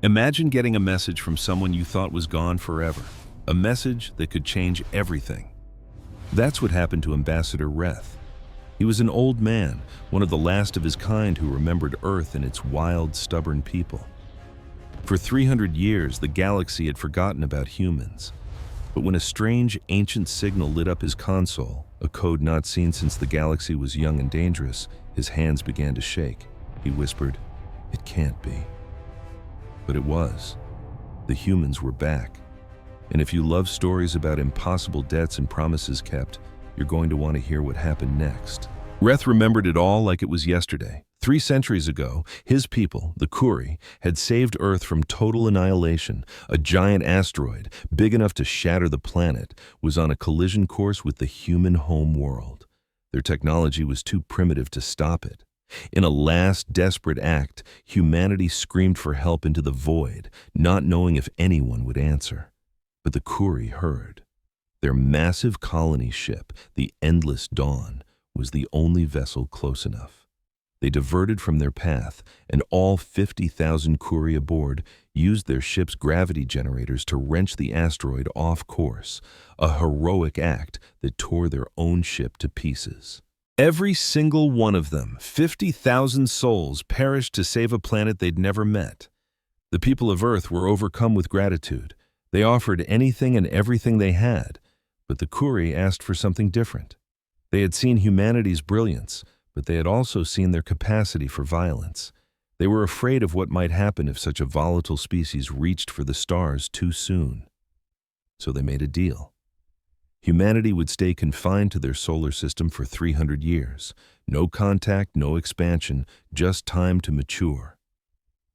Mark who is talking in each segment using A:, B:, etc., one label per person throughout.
A: Imagine getting a message from someone you thought was gone forever. A message that could change everything. That's what happened to Ambassador Reth. He was an old man, one of the last of his kind who remembered Earth and its wild, stubborn people. For 300 years, the galaxy had forgotten about humans. But when a strange, ancient signal lit up his console, a code not seen since the galaxy was young and dangerous, his hands began to shake. He whispered, "It can't be." But it was. The humans were back. And if you love stories about impossible debts and promises kept, you're going to want to hear what happened next. Reth remembered it all like it was yesterday. 3 centuries ago, his people, the Kuri, had saved Earth from total annihilation. A giant asteroid, big enough to shatter the planet, was on a collision course with the human home world. Their technology was too primitive to stop it. In a last desperate act, humanity screamed for help into the void, not knowing if anyone would answer. But the Kuri heard. Their massive colony ship, the Endless Dawn, was the only vessel close enough. They diverted from their path, and all 50,000 Kuri aboard used their ship's gravity generators to wrench the asteroid off course, a heroic act that tore their own ship to pieces. Every single one of them, 50,000 souls, perished to save a planet they'd never met. The people of Earth were overcome with gratitude. They offered anything and everything they had, but the Kuri asked for something different. They had seen humanity's brilliance, but they had also seen their capacity for violence. They were afraid of what might happen if such a volatile species reached for the stars too soon. So they made a deal. Humanity would stay confined to their solar system for 300 years. No contact, no expansion, just time to mature.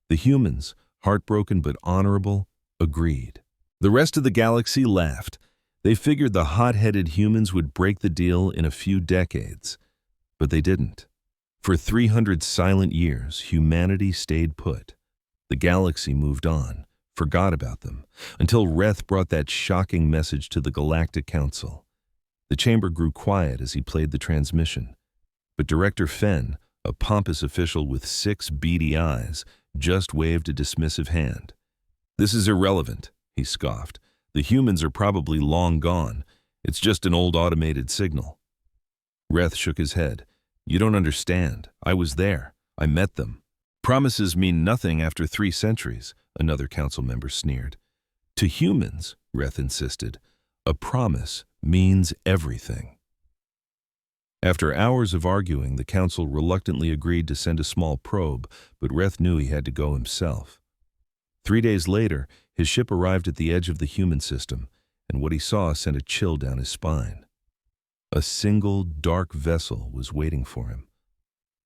A: The humans, heartbroken but honorable, agreed. The rest of the galaxy laughed. They figured the hot-headed humans would break the deal in a few decades. But they didn't. For 300 silent years, humanity stayed put. The galaxy moved on, forgot about them, until Reth brought that shocking message to the Galactic Council. The chamber grew quiet as he played the transmission. But Director Fenn, a pompous official with 6 beady eyes, just waved a dismissive hand. "This is irrelevant," he scoffed. "The humans are probably long gone. It's just an old automated signal." Reth shook his head. "You don't understand. I was there. I met them." "Promises mean nothing after 3 centuries, another council member sneered. "To humans," Reth insisted, "a promise means everything." After hours of arguing, the council reluctantly agreed to send a small probe, but Reth knew he had to go himself. 3 days later, his ship arrived at the edge of the human system, and what he saw sent a chill down his spine. A single, dark vessel was waiting for him.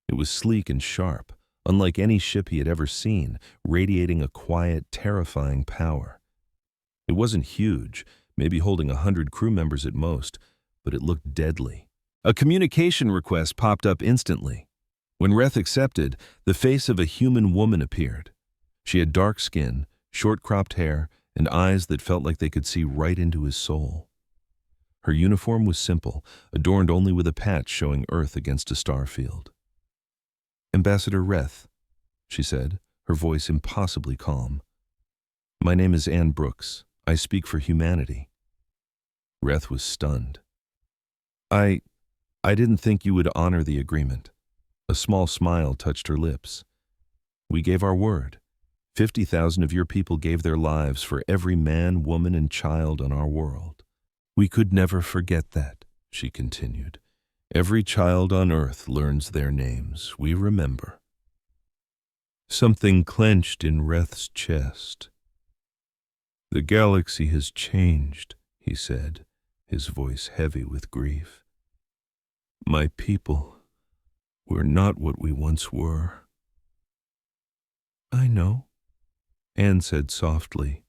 A: It was sleek and sharp, unlike any ship he had ever seen, radiating a quiet, terrifying power. It wasn't huge, maybe holding 100 crew members at most, but it looked deadly. A communication request popped up instantly. When Reth accepted, the face of a human woman appeared. She had dark skin, short-cropped hair, and eyes that felt like they could see right into his soul. Her uniform was simple, adorned only with a patch showing Earth against a star field. "Ambassador Reth," she said, her voice impossibly calm. "My name is Anne Brooks. I speak for humanity." Reth was stunned. I didn't think you would honor the agreement." A small smile touched her lips. "We gave our word. 50,000 of your people gave their lives for every man, woman, and child on our world. We could never forget that," she continued. "Every child on Earth learns their names. We remember." Something clenched in Reth's chest. "The galaxy has changed," he said, his voice heavy with grief. "My people, we're not what we once were." "I know," Anne said softly.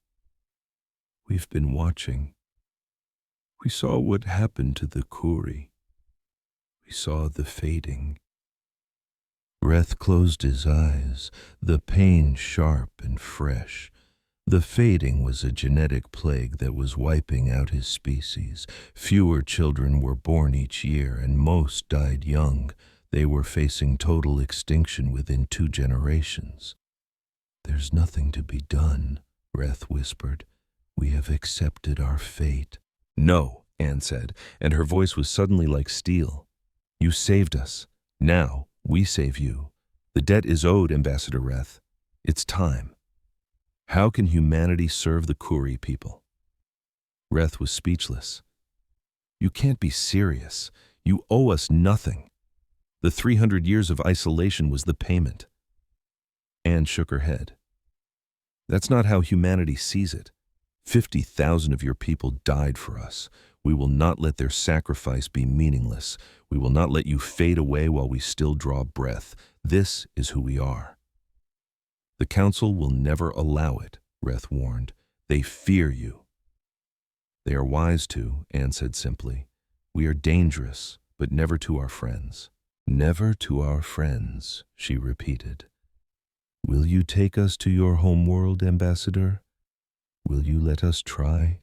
A: "We've been watching. We saw what happened to the Kuri. We saw the fading." Reth closed his eyes, the pain sharp and fresh. The fading was a genetic plague that was wiping out his species. Fewer children were born each year, and most died young. They were facing total extinction within 2 generations. There's nothing to be done, Reth whispered. We have accepted our fate. No, Anne said, and her voice was suddenly like steel. You saved us. Now we save you. The debt is owed, Ambassador Reth. It's time. How can humanity serve the Kuri people? Reth was speechless. You can't be serious. You owe us nothing. The 300 years of isolation was the payment. Anne shook her head. That's not how humanity sees it. 50,000 of your people died for us. We will not let their sacrifice be meaningless. We will not let you fade away while we still draw breath. This is who we are. The Council will never allow it, Reth warned. They fear you. They are wise to, Anne said simply. We are dangerous, but never to our friends. Never to our friends, she repeated. Will you take us to your homeworld, Ambassador? Will you let us try?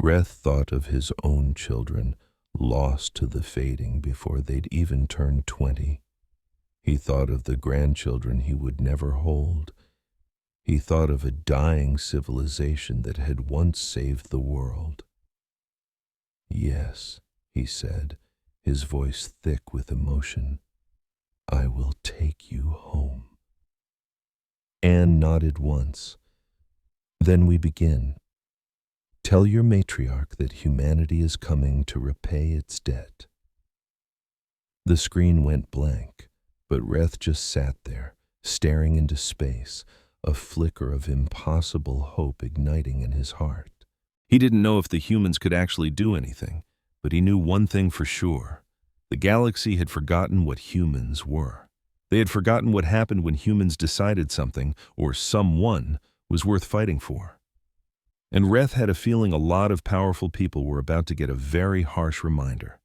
A: Reth thought of his own children, lost to the fading before they'd even turned 20. He thought of the grandchildren he would never hold. He thought of a dying civilization that had once saved the world. Yes, he said, his voice thick with emotion. I will take you home. Anne nodded once. Then we begin. Tell your matriarch that humanity is coming to repay its debt. The screen went blank, but Reth just sat there, staring into space, a flicker of impossible hope igniting in his heart. He didn't know if the humans could actually do anything, but he knew one thing for sure. The galaxy had forgotten what humans were. They had forgotten what happened when humans decided something, or someone, was worth fighting for. And Reth had a feeling a lot of powerful people were about to get a very harsh reminder.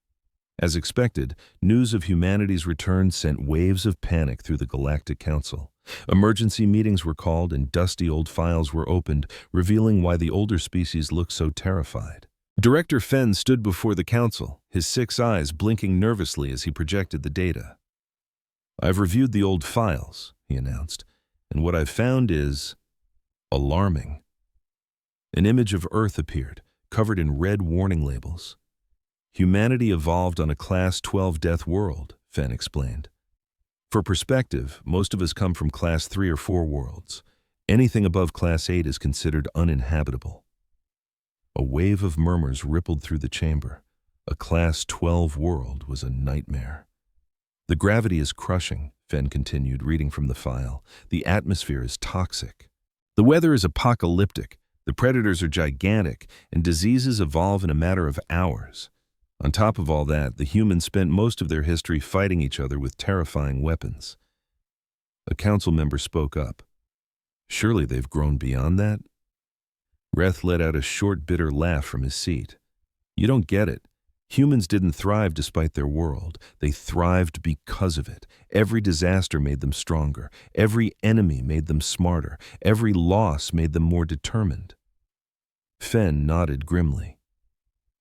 A: As expected, news of humanity's return sent waves of panic through the Galactic Council. Emergency meetings were called and dusty old files were opened, revealing why the older species looked so terrified. Director Fenn stood before the council, his 6 eyes blinking nervously as he projected the data. I've reviewed the old files, he announced, and what I've found is alarming. An image of Earth appeared, covered in red warning labels. Humanity evolved on a Class 12 death world, Fenn explained. For perspective, most of us come from Class 3 or 4 worlds. Anything above Class 8 is considered uninhabitable. A wave of murmurs rippled through the chamber. A Class 12 world was a nightmare. The gravity is crushing, Fenn continued, reading from the file. The atmosphere is toxic. The weather is apocalyptic. The predators are gigantic, and diseases evolve in a matter of hours. On top of all that, the humans spent most of their history fighting each other with terrifying weapons. A council member spoke up. Surely they've grown beyond that? Reth let out a short, bitter laugh from his seat. You don't get it. Humans didn't thrive despite their world. They thrived because of it. Every disaster made them stronger. Every enemy made them smarter. Every loss made them more determined. Fenn nodded grimly.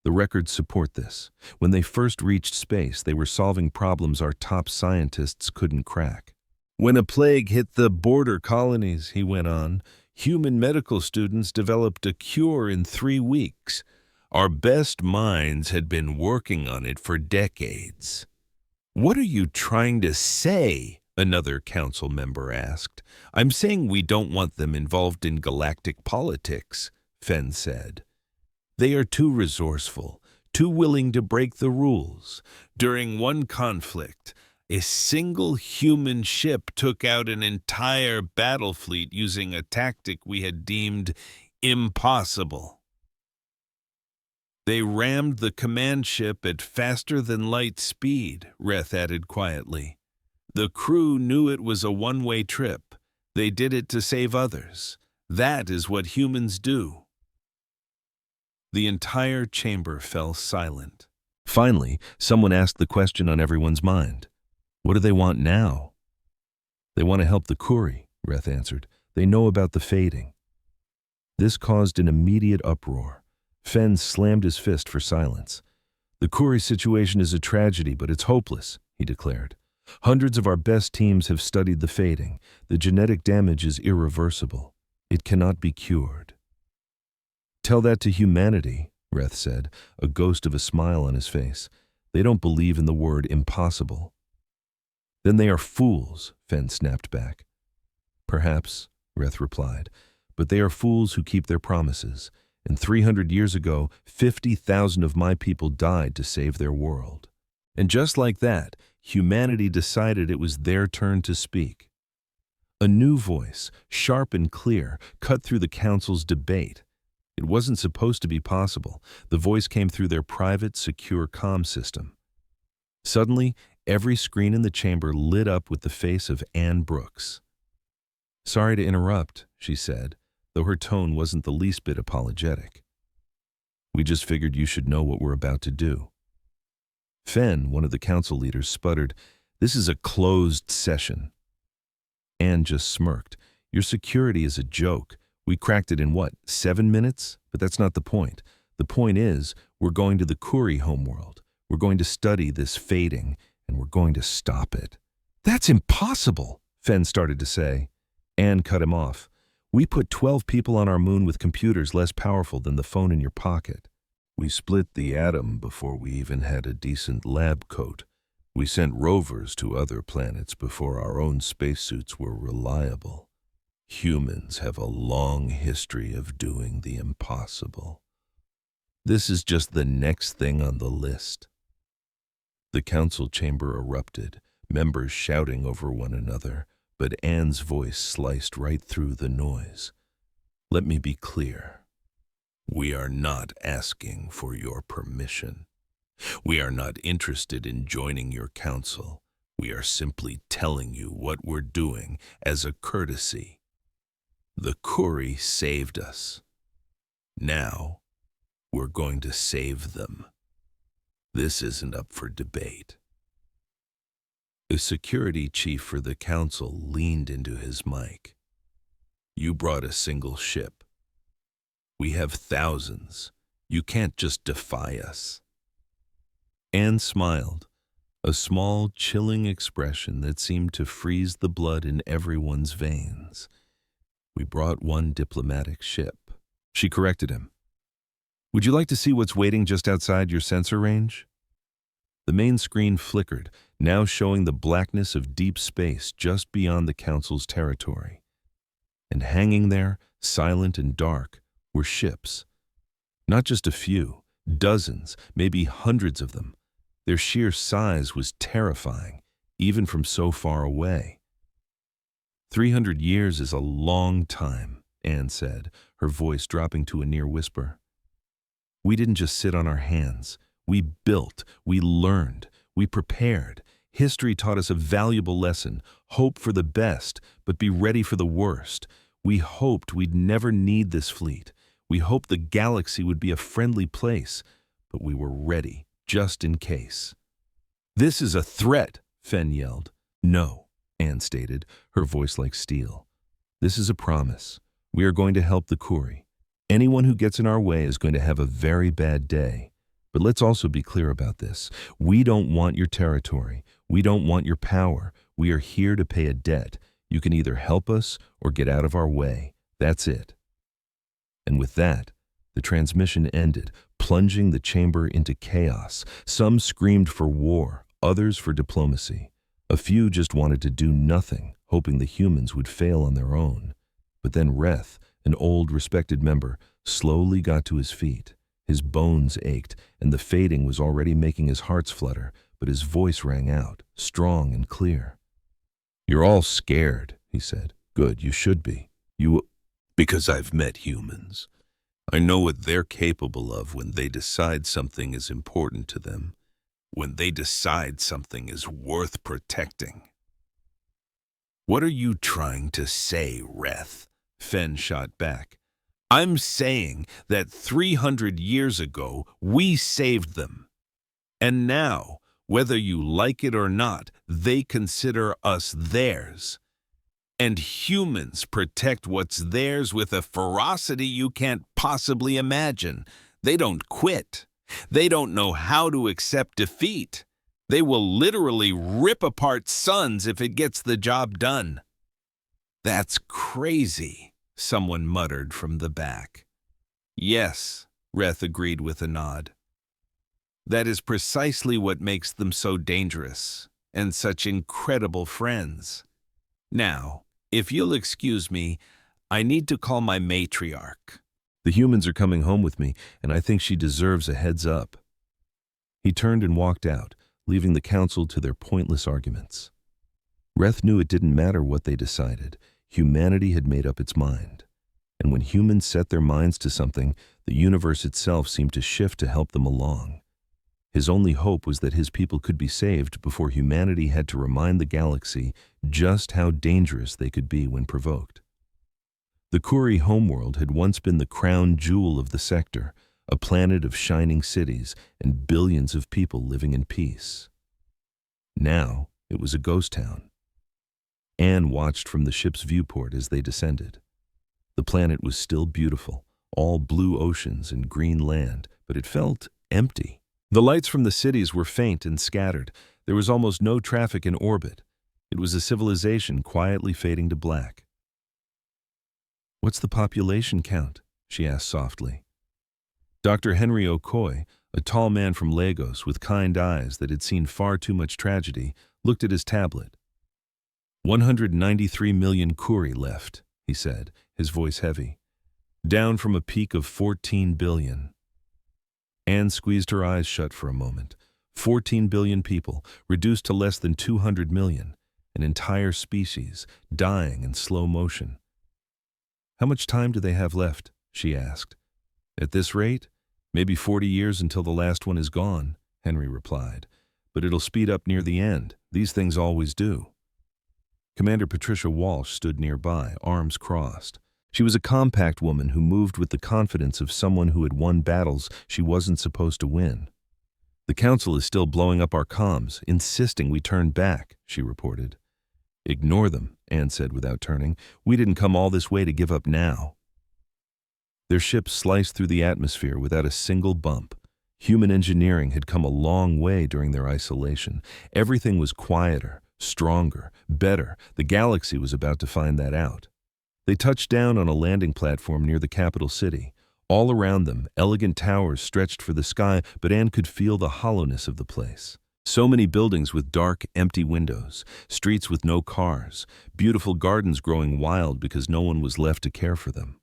A: The records support this. When they first reached space, they were solving problems our top scientists couldn't crack. When a plague hit the border colonies, he went on, human medical students developed a cure in 3 weeks. Our best minds had been working on it for decades. What are you trying to say? Another council member asked. I'm saying we don't want them involved in galactic politics, Fenn said. They are too resourceful, too willing to break the rules. During one conflict, a single human ship took out an entire battle fleet using a tactic we had deemed impossible. They rammed the command ship at faster-than-light speed, Reth added quietly. The crew knew it was a one-way trip. They did it to save others. That is what humans do. The entire chamber fell silent. Finally, someone asked the question on everyone's mind. What do they want now? They want to help the Kuri, Reth answered. They know about the fading. This caused an immediate uproar. Fenn slammed his fist for silence. The Kuri situation is a tragedy, but it's hopeless, he declared. Hundreds of our best teams have studied the fading. The genetic damage is irreversible. It cannot be cured. Tell that to humanity, Reth said, a ghost of a smile on his face. They don't believe in the word impossible. Then they are fools, Fen snapped back. Perhaps, Reth replied, but they are fools who keep their promises. And 300 years ago, 50,000 of my people died to save their world. And just like that, humanity decided it was their turn to speak. A new voice, sharp and clear, cut through the council's debate. It wasn't supposed to be possible. The voice came through their private, secure comm system. Suddenly, every screen in the chamber lit up with the face of Anne Brooks. Sorry to interrupt, she said, though her tone wasn't the least bit apologetic. We just figured you should know what we're about to do. Fen, one of the council leaders, sputtered, This is a closed session. Anne just smirked. Your security is a joke. We cracked it in what, 7 minutes? But that's not the point. The point is, we're going to the Kuri homeworld. We're going to study this fading, and we're going to stop it. That's impossible, Fen started to say. Anne cut him off. We put 12 people on our moon with computers less powerful than the phone in your pocket. We split the atom before we even had a decent lab coat. We sent rovers to other planets before our own spacesuits were reliable. Humans have a long history of doing the impossible. This is just the next thing on the list. The council chamber erupted, members shouting over one another, but Anne's voice sliced right through the noise. Let me be clear. We are not asking for your permission. We are not interested in joining your council. We are simply telling you what we're doing as a courtesy. The Kuri saved us. Now, we're going to save them. This isn't up for debate. The security chief for the council leaned into his mic. You brought a single ship. We have thousands. You can't just defy us. Anne smiled, a small, chilling expression that seemed to freeze the blood in everyone's veins. We brought one diplomatic ship. She corrected him. Would you like to see what's waiting just outside your sensor range? The main screen flickered, now showing the blackness of deep space just beyond the council's territory. And hanging there, silent and dark, were ships. Not just a few, dozens, maybe hundreds of them. Their sheer size was terrifying, even from so far away. 300 years is a long time, Anne said, her voice dropping to a near whisper. We didn't just sit on our hands. We built, we learned, we prepared. History taught us a valuable lesson. Hope for the best, but be ready for the worst. We hoped we'd never need this fleet. We hoped the galaxy would be a friendly place, but we were ready, just in case. This is a threat, Fen yelled. No, Anne stated, her voice like steel. This is a promise. We are going to help the Kuri. Anyone who gets in our way is going to have a very bad day. But let's also be clear about this. We don't want your territory. We don't want your power. We are here to pay a debt. You can either help us or get out of our way. That's it. And with that, the transmission ended, plunging the chamber into chaos. Some screamed for war, others for diplomacy. A few just wanted to do nothing, hoping the humans would fail on their own. But then Reth, an old, respected member, slowly got to his feet. His bones ached, and the fading was already making his heart flutter, but his voice rang out, strong and clear. You're all scared, he said. Good, you should be. Because I've met humans. I know what they're capable of when they decide something is important to them, when they decide something is worth protecting. What are you trying to say, Reth? Fen shot back. I'm saying that 300 years ago, we saved them. And now, whether you like it or not, they consider us theirs. And humans protect what's theirs with a ferocity you can't possibly imagine. They don't quit. They don't know how to accept defeat. They will literally rip apart suns if it gets the job done. That's crazy, someone muttered from the back. Yes, Reth agreed with a nod. That is precisely what makes them so dangerous and such incredible friends. Now, if you'll excuse me, I need to call my matriarch. The humans are coming home with me, and I think she deserves a heads up. He turned and walked out, leaving the council to their pointless arguments. Reth knew it didn't matter what they decided. Humanity had made up its mind. And when humans set their minds to something, the universe itself seemed to shift to help them along. His only hope was that his people could be saved before humanity had to remind the galaxy just how dangerous they could be when provoked. The Kuri homeworld had once been the crown jewel of the sector, a planet of shining cities and billions of people living in peace. Now it was a ghost town. Anne watched from the ship's viewport as they descended. The planet was still beautiful, all blue oceans and green land, but it felt empty. The lights from the cities were faint and scattered. There was almost no traffic in orbit. It was a civilization quietly fading to black. "What's the population count?" she asked softly. Dr. Henry Okoye, a tall man from Lagos with kind eyes that had seen far too much tragedy, looked at his tablet. 193 million Kuri left, he said, his voice heavy, down from a peak of 14 billion. Anne squeezed her eyes shut for a moment. 14 billion people, reduced to less than 200 million, an entire species, dying in slow motion. "How much time do they have left?" she asked. "At this rate, maybe 40 years until the last one is gone," Henry replied. "But it'll speed up near the end. These things always do." Commander Patricia Walsh stood nearby, arms crossed. She was a compact woman who moved with the confidence of someone who had won battles she wasn't supposed to win. "The council is still blowing up our comms, insisting we turn back," she reported. "Ignore them," Anne said without turning. "We didn't come all this way to give up now." Their ship sliced through the atmosphere without a single bump. Human engineering had come a long way during their isolation. Everything was quieter, stronger, better. The galaxy was about to find that out. They touched down on a landing platform near the capital city. All around them, elegant towers stretched for the sky, but Anne could feel the hollowness of the place. So many buildings with dark, empty windows, streets with no cars, beautiful gardens growing wild because no one was left to care for them.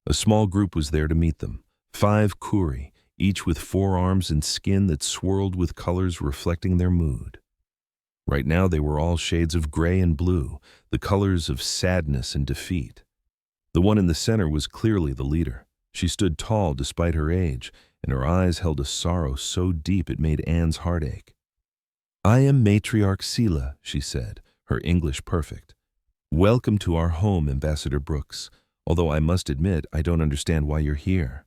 A: A small group was there to meet them, 5 Kuri, each with 4 arms and skin that swirled with colors reflecting their mood. Right now they were all shades of gray and blue, the colors of sadness and defeat. The one in the center was clearly the leader. She stood tall despite her age, and her eyes held a sorrow so deep it made Anne's heart ache. "I am Matriarch Sela," she said, her English perfect. "Welcome to our home, Ambassador Brooks, although I must admit I don't understand why you're here."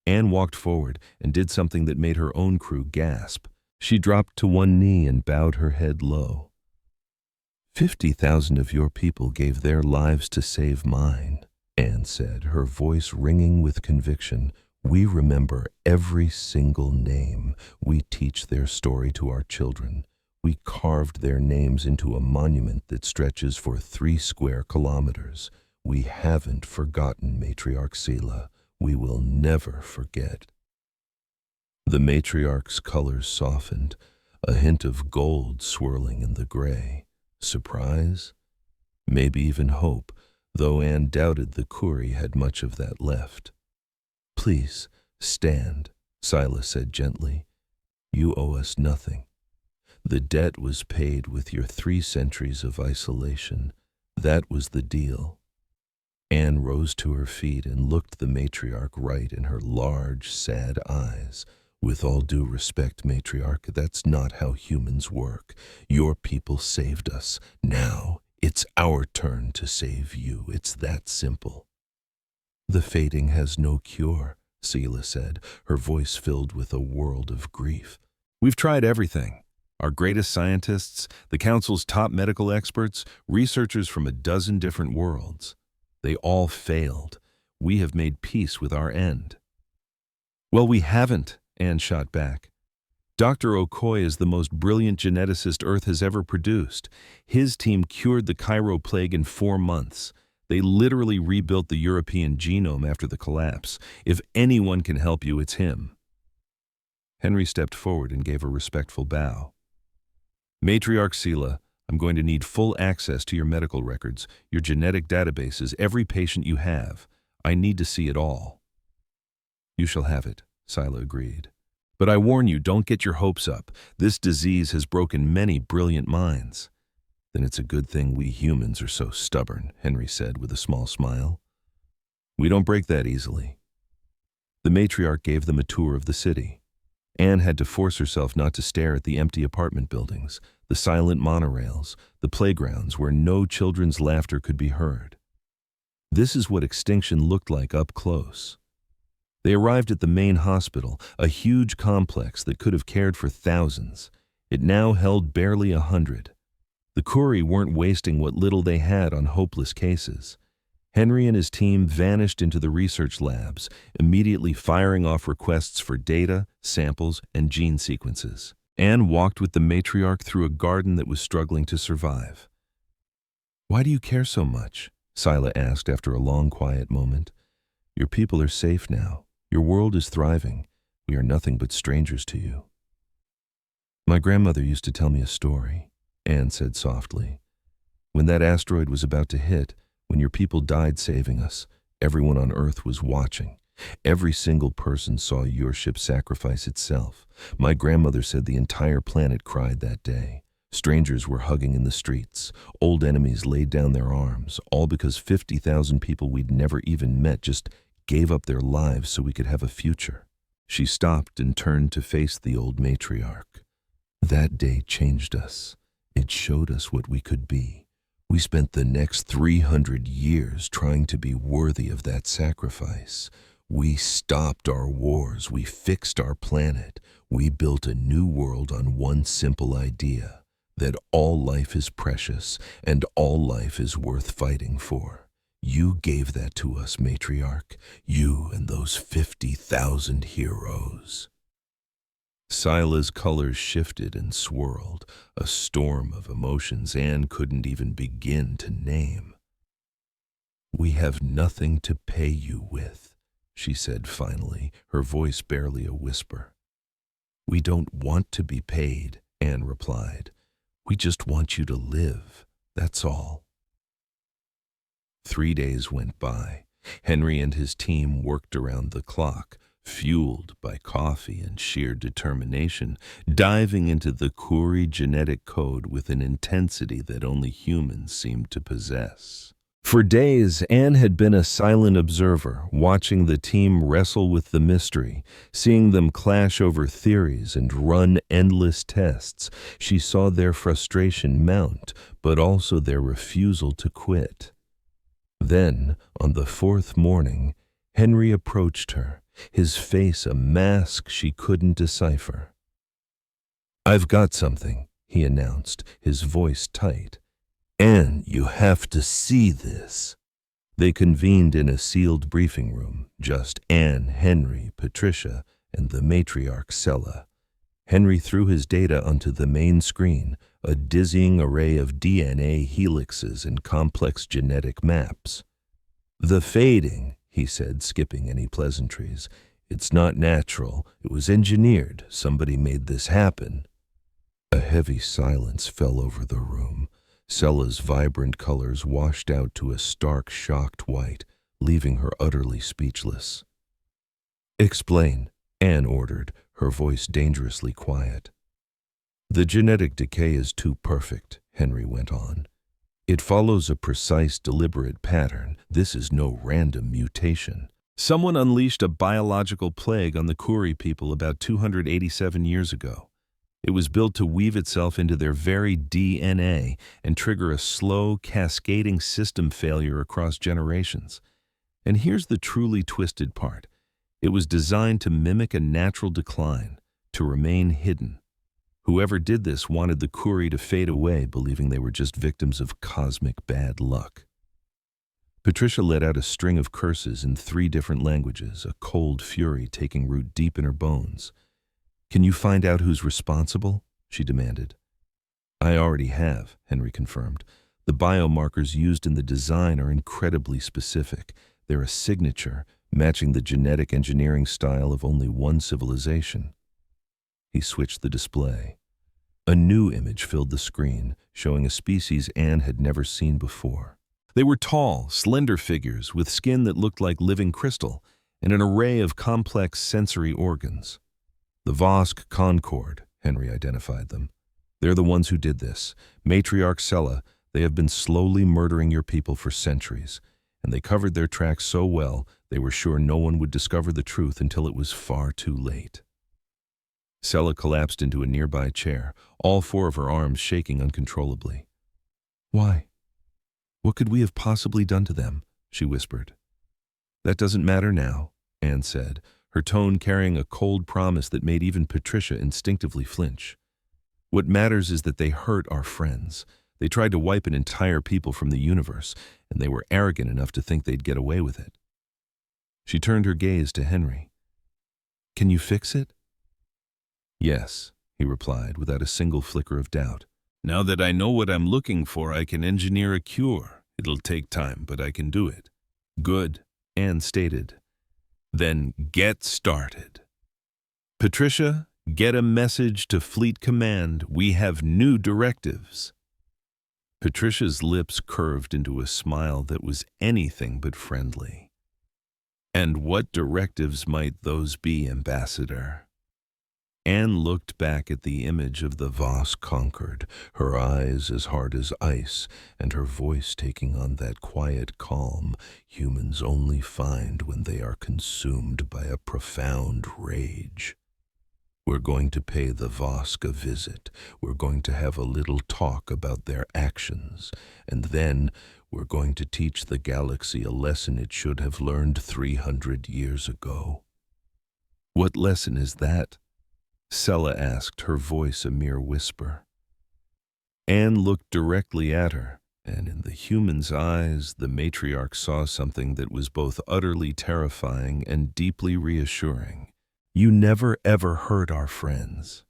A: Anne walked forward and did something that made her own crew gasp. She dropped to one knee and bowed her head low. 50,000 of your people gave their lives to save mine," Anne said, her voice ringing with conviction. "We remember every single name. We teach their story to our children. We carved their names into a monument that stretches for 3 square kilometers. We haven't forgotten, Matriarch Sela. We will never forget." The matriarch's colors softened, a hint of gold swirling in the gray. Surprise? Maybe even hope, though Anne doubted the Kuri had much of that left. "Please, stand," Silas said gently. "You owe us nothing. The debt was paid with your 3 centuries of isolation. That was the deal." Anne rose to her feet and looked the matriarch right in her large, sad eyes. "With all due respect, matriarch, that's not how humans work. Your people saved us. Now it's our turn to save you. It's that simple." "The fading has no cure," Sela said, her voice filled with a world of grief. "We've tried everything. Our greatest scientists, the Council's top medical experts, researchers from a dozen different worlds. They all failed. We have made peace with our end." "Well, we haven't," Anne shot back. Dr. Okoye is the most brilliant geneticist Earth has ever produced. His team cured the Cairo plague in 4 months. They literally rebuilt the European genome after the collapse. If anyone can help you, it's him. Henry stepped forward and gave a respectful bow. Matriarch Sela, I'm going to need full access to your medical records, your genetic databases, every patient you have. I need to see it all. You shall have it, Sila agreed. But I warn you, don't get your hopes up. This disease has broken many brilliant minds. Then it's a good thing we humans are so stubborn, Henry said with a small smile. We don't break that easily. The matriarch gave them a tour of the city. Anne had to force herself not to stare at the empty apartment buildings, the silent monorails, the playgrounds where no children's laughter could be heard. This is what extinction looked like up close. They arrived at the main hospital, a huge complex that could have cared for thousands. It now held barely 100. The Kuri weren't wasting what little they had on hopeless cases. Henry and his team vanished into the research labs, immediately firing off requests for data, samples, and gene sequences. Anne walked with the matriarch through a garden that was struggling to survive. Why do you care so much? Sila asked after a long, quiet moment. Your people are safe now. Your world is thriving. We are nothing but strangers to you. My grandmother used to tell me a story, Anne said softly. When that asteroid was about to hit, when your people died saving us, everyone on Earth was watching. Every single person saw your ship sacrifice itself. My grandmother said the entire planet cried that day. Strangers were hugging in the streets. Old enemies laid down their arms, all because 50,000 people we'd never even met just gave up their lives so we could have a future. She stopped and turned to face the old matriarch. That day changed us. It showed us what we could be. We spent the next 300 years trying to be worthy of that sacrifice. We stopped our wars. We fixed our planet. We built a new world on one simple idea, that all life is precious and all life is worth fighting for. You gave that to us, matriarch. You and those 50,000 heroes. Sila's colors shifted and swirled, a storm of emotions Anne couldn't even begin to name. We have nothing to pay you with, she said finally, her voice barely a whisper. We don't want to be paid, Anne replied. We just want you to live, that's all. 3 days went by. Henry and his team worked around the clock, fueled by coffee and sheer determination, diving into the Kuri genetic code with an intensity that only humans seemed to possess. For days, Anne had been a silent observer, watching the team wrestle with the mystery, seeing them clash over theories and run endless tests. She saw their frustration mount, but also their refusal to quit. Then, on the 4th morning, Henry approached her, his face a mask she couldn't decipher. I've got something, he announced, his voice tight. Anne, you have to see this. They convened in a sealed briefing room, just Anne, Henry, Patricia, and the matriarch Sela. Henry threw his data onto the main screen, a dizzying array of DNA helixes and complex genetic maps. The fading, he said, skipping any pleasantries. It's not natural. It was engineered. Somebody made this happen. A heavy silence fell over the room. Sela's vibrant colors washed out to a stark, shocked white, leaving her utterly speechless. Explain, Anne ordered, her voice dangerously quiet. The genetic decay is too perfect, Henry went on. It follows a precise, deliberate pattern. This is no random mutation. Someone unleashed a biological plague on the Kuri people about 287 years ago. It was built to weave itself into their very DNA and trigger a slow, cascading system failure across generations. And here's the truly twisted part. It was designed to mimic a natural decline, to remain hidden. Whoever did this wanted the Kuri to fade away, believing they were just victims of cosmic bad luck. Patricia let out a string of curses in 3 different languages, a cold fury taking root deep in her bones. Can you find out who's responsible? She demanded. I already have, Henry confirmed. The biomarkers used in the design are incredibly specific. They're a signature, matching the genetic engineering style of only one civilization. He switched the display. A new image filled the screen, showing a species Anne had never seen before. They were tall, slender figures with skin that looked like living crystal and an array of complex sensory organs. The Vosk Concord, Henry identified them. They're the ones who did this. Matriarch Sella, they have been slowly murdering your people for centuries, and they covered their tracks so well they were sure no one would discover the truth until it was far too late. Sella collapsed into a nearby chair, all four of her arms shaking uncontrollably. Why? What could we have possibly done to them? She whispered. That doesn't matter now, Anne said, her tone carrying a cold promise that made even Patricia instinctively flinch. What matters is that they hurt our friends. They tried to wipe an entire people from the universe, and they were arrogant enough to think they'd get away with it. She turned her gaze to Henry. Can you fix it? Yes, he replied without a single flicker of doubt. Now that I know what I'm looking for, I can engineer a cure. It'll take time, but I can do it. Good, Anne stated. Then get started. Patricia, get a message to Fleet Command. We have new directives. Patricia's lips curved into a smile that was anything but friendly. And what directives might those be, Ambassador? Anne looked back at the image of the Vosk Concord, her eyes as hard as ice, and her voice taking on that quiet calm humans only find when they are consumed by a profound rage. We're going to pay the Vosk a visit. We're going to have a little talk about their actions, and then we're going to teach the galaxy a lesson it should have learned 300 years ago. What lesson is that? Sella asked, her voice a mere whisper. Anne looked directly at her, and in the human's eyes, the matriarch saw something that was both utterly terrifying and deeply reassuring. You never ever hurt our friends.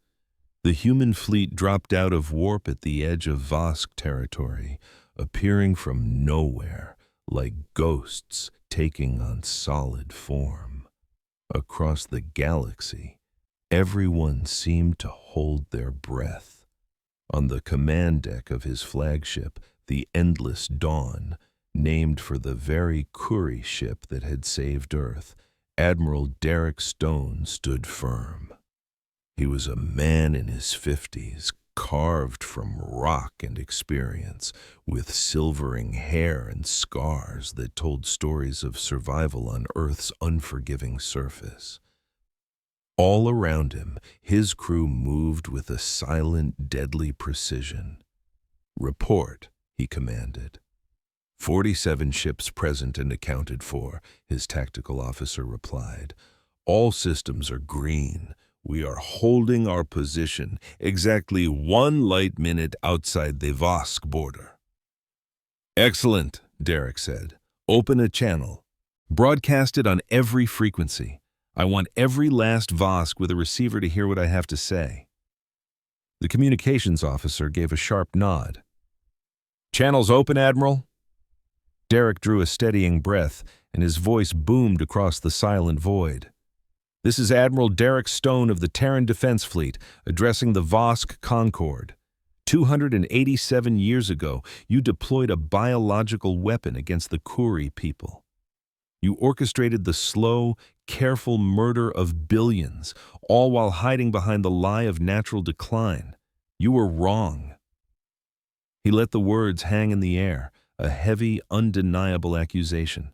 A: The human fleet dropped out of warp at the edge of Vosk territory, appearing from nowhere, like ghosts taking on solid form. Across the galaxy, everyone seemed to hold their breath. On the command deck of his flagship, the Endless Dawn, named for the very Curie ship that had saved Earth, Admiral Derek Stone stood firm. He was a man in his 50s, carved from rock and experience, with silvering hair and scars that told stories of survival on Earth's unforgiving surface. All around him, his crew moved with a silent, deadly precision. Report, he commanded. 47 ships present and accounted for, his tactical officer replied. All systems are green. We are holding our position exactly 1 light minute outside the Vosk border. Excellent, Derek said. Open a channel. Broadcast it on every frequency. I want every last Vosk with a receiver to hear what I have to say. The communications officer gave a sharp nod. Channels open, Admiral? Derek drew a steadying breath, and his voice boomed across the silent void. This is Admiral Derek Stone of the Terran Defense Fleet, addressing the Vosk Concord. 287 years ago, you deployed a biological weapon against the Curie people. You orchestrated the slow, careful murder of billions, all while hiding behind the lie of natural decline. You were wrong. He let the words hang in the air, a heavy, undeniable accusation.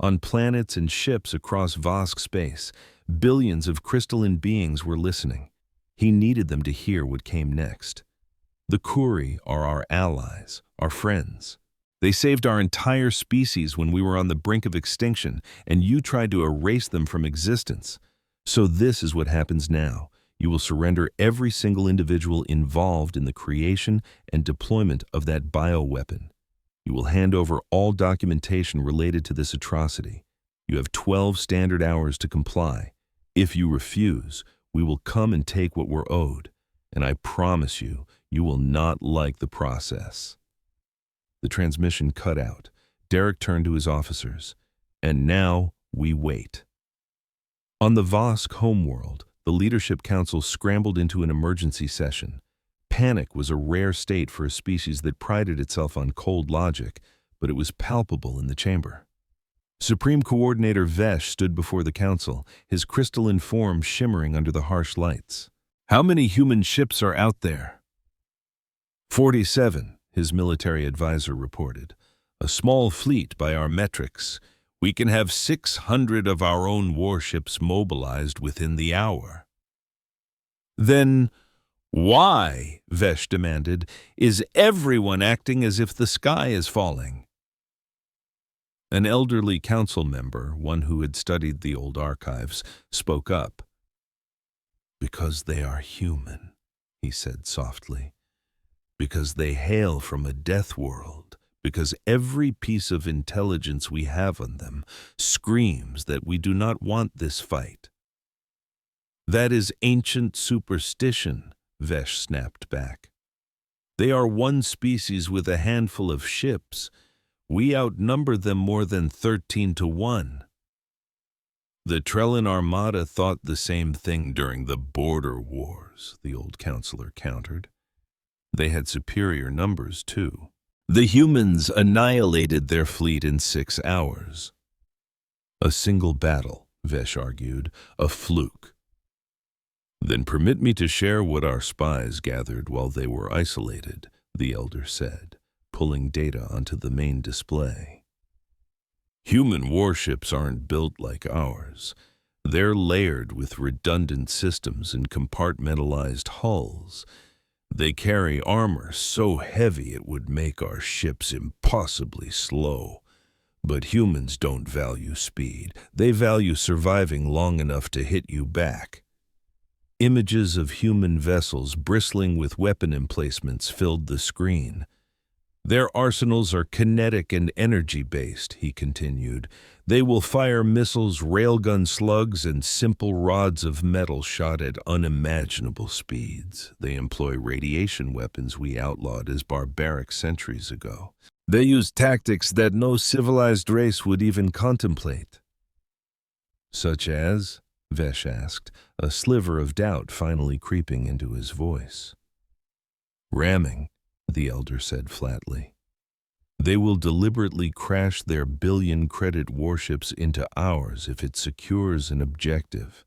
A: On planets and ships across Vosk space, billions of crystalline beings were listening. He needed them to hear what came next. The Curie are our allies, our friends. They saved our entire species when we were on the brink of extinction, and you tried to erase them from existence. So this is what happens now. You will surrender every single individual involved in the creation and deployment of that bioweapon. You will hand over all documentation related to this atrocity. You have 12 standard hours to comply. If you refuse, We will come and take what we're owed, and I promise you, you will not like the process." The transmission cut out. Derek turned to his officers. "And now we wait." On the Vosk homeworld, the Leadership Council scrambled into an emergency session. Panic was a rare state for a species that prided itself on cold logic, but it was palpable in the chamber. Supreme Coordinator Vesh stood before the council, his crystalline form shimmering under the harsh lights. "How many human ships are out there?" 47, his military advisor reported. "A small fleet by our metrics. We can have 600 of our own warships mobilized within the hour." "Then why," Vesh demanded, "is everyone acting as if the sky is falling?" An elderly council member, one who had studied the old archives, spoke up. "Because they are human," he said softly. "Because they hail from a death world. Because every piece of intelligence we have on them screams that we do not want this fight." "That is ancient superstition," Vesh snapped back. "They are one species with a handful of ships. We outnumber them more than 13 to 1. "The Trellin Armada thought the same thing during the border wars," the old counselor countered. "They had superior numbers, too. The humans annihilated their fleet in 6 hours. "A single battle," Vesh argued, "a fluke." "Then permit me to share what our spies gathered while they were isolated," the elder said, pulling data onto the main display. "Human warships aren't built like ours. They're layered with redundant systems and compartmentalized hulls. They carry armor so heavy it would make our ships impossibly slow. But humans don't value speed. They value surviving long enough to hit you back." Images of human vessels bristling with weapon emplacements filled the screen. "Their arsenals are kinetic and energy-based," he continued. "They will fire missiles, railgun slugs, and simple rods of metal shot at unimaginable speeds. They employ radiation weapons we outlawed as barbaric centuries ago. They use tactics that no civilized race would even contemplate." "Such as?" Vesh asked, a sliver of doubt finally creeping into his voice. "Ramming," the elder said flatly. "They will deliberately crash their billion-credit warships into ours if it secures an objective.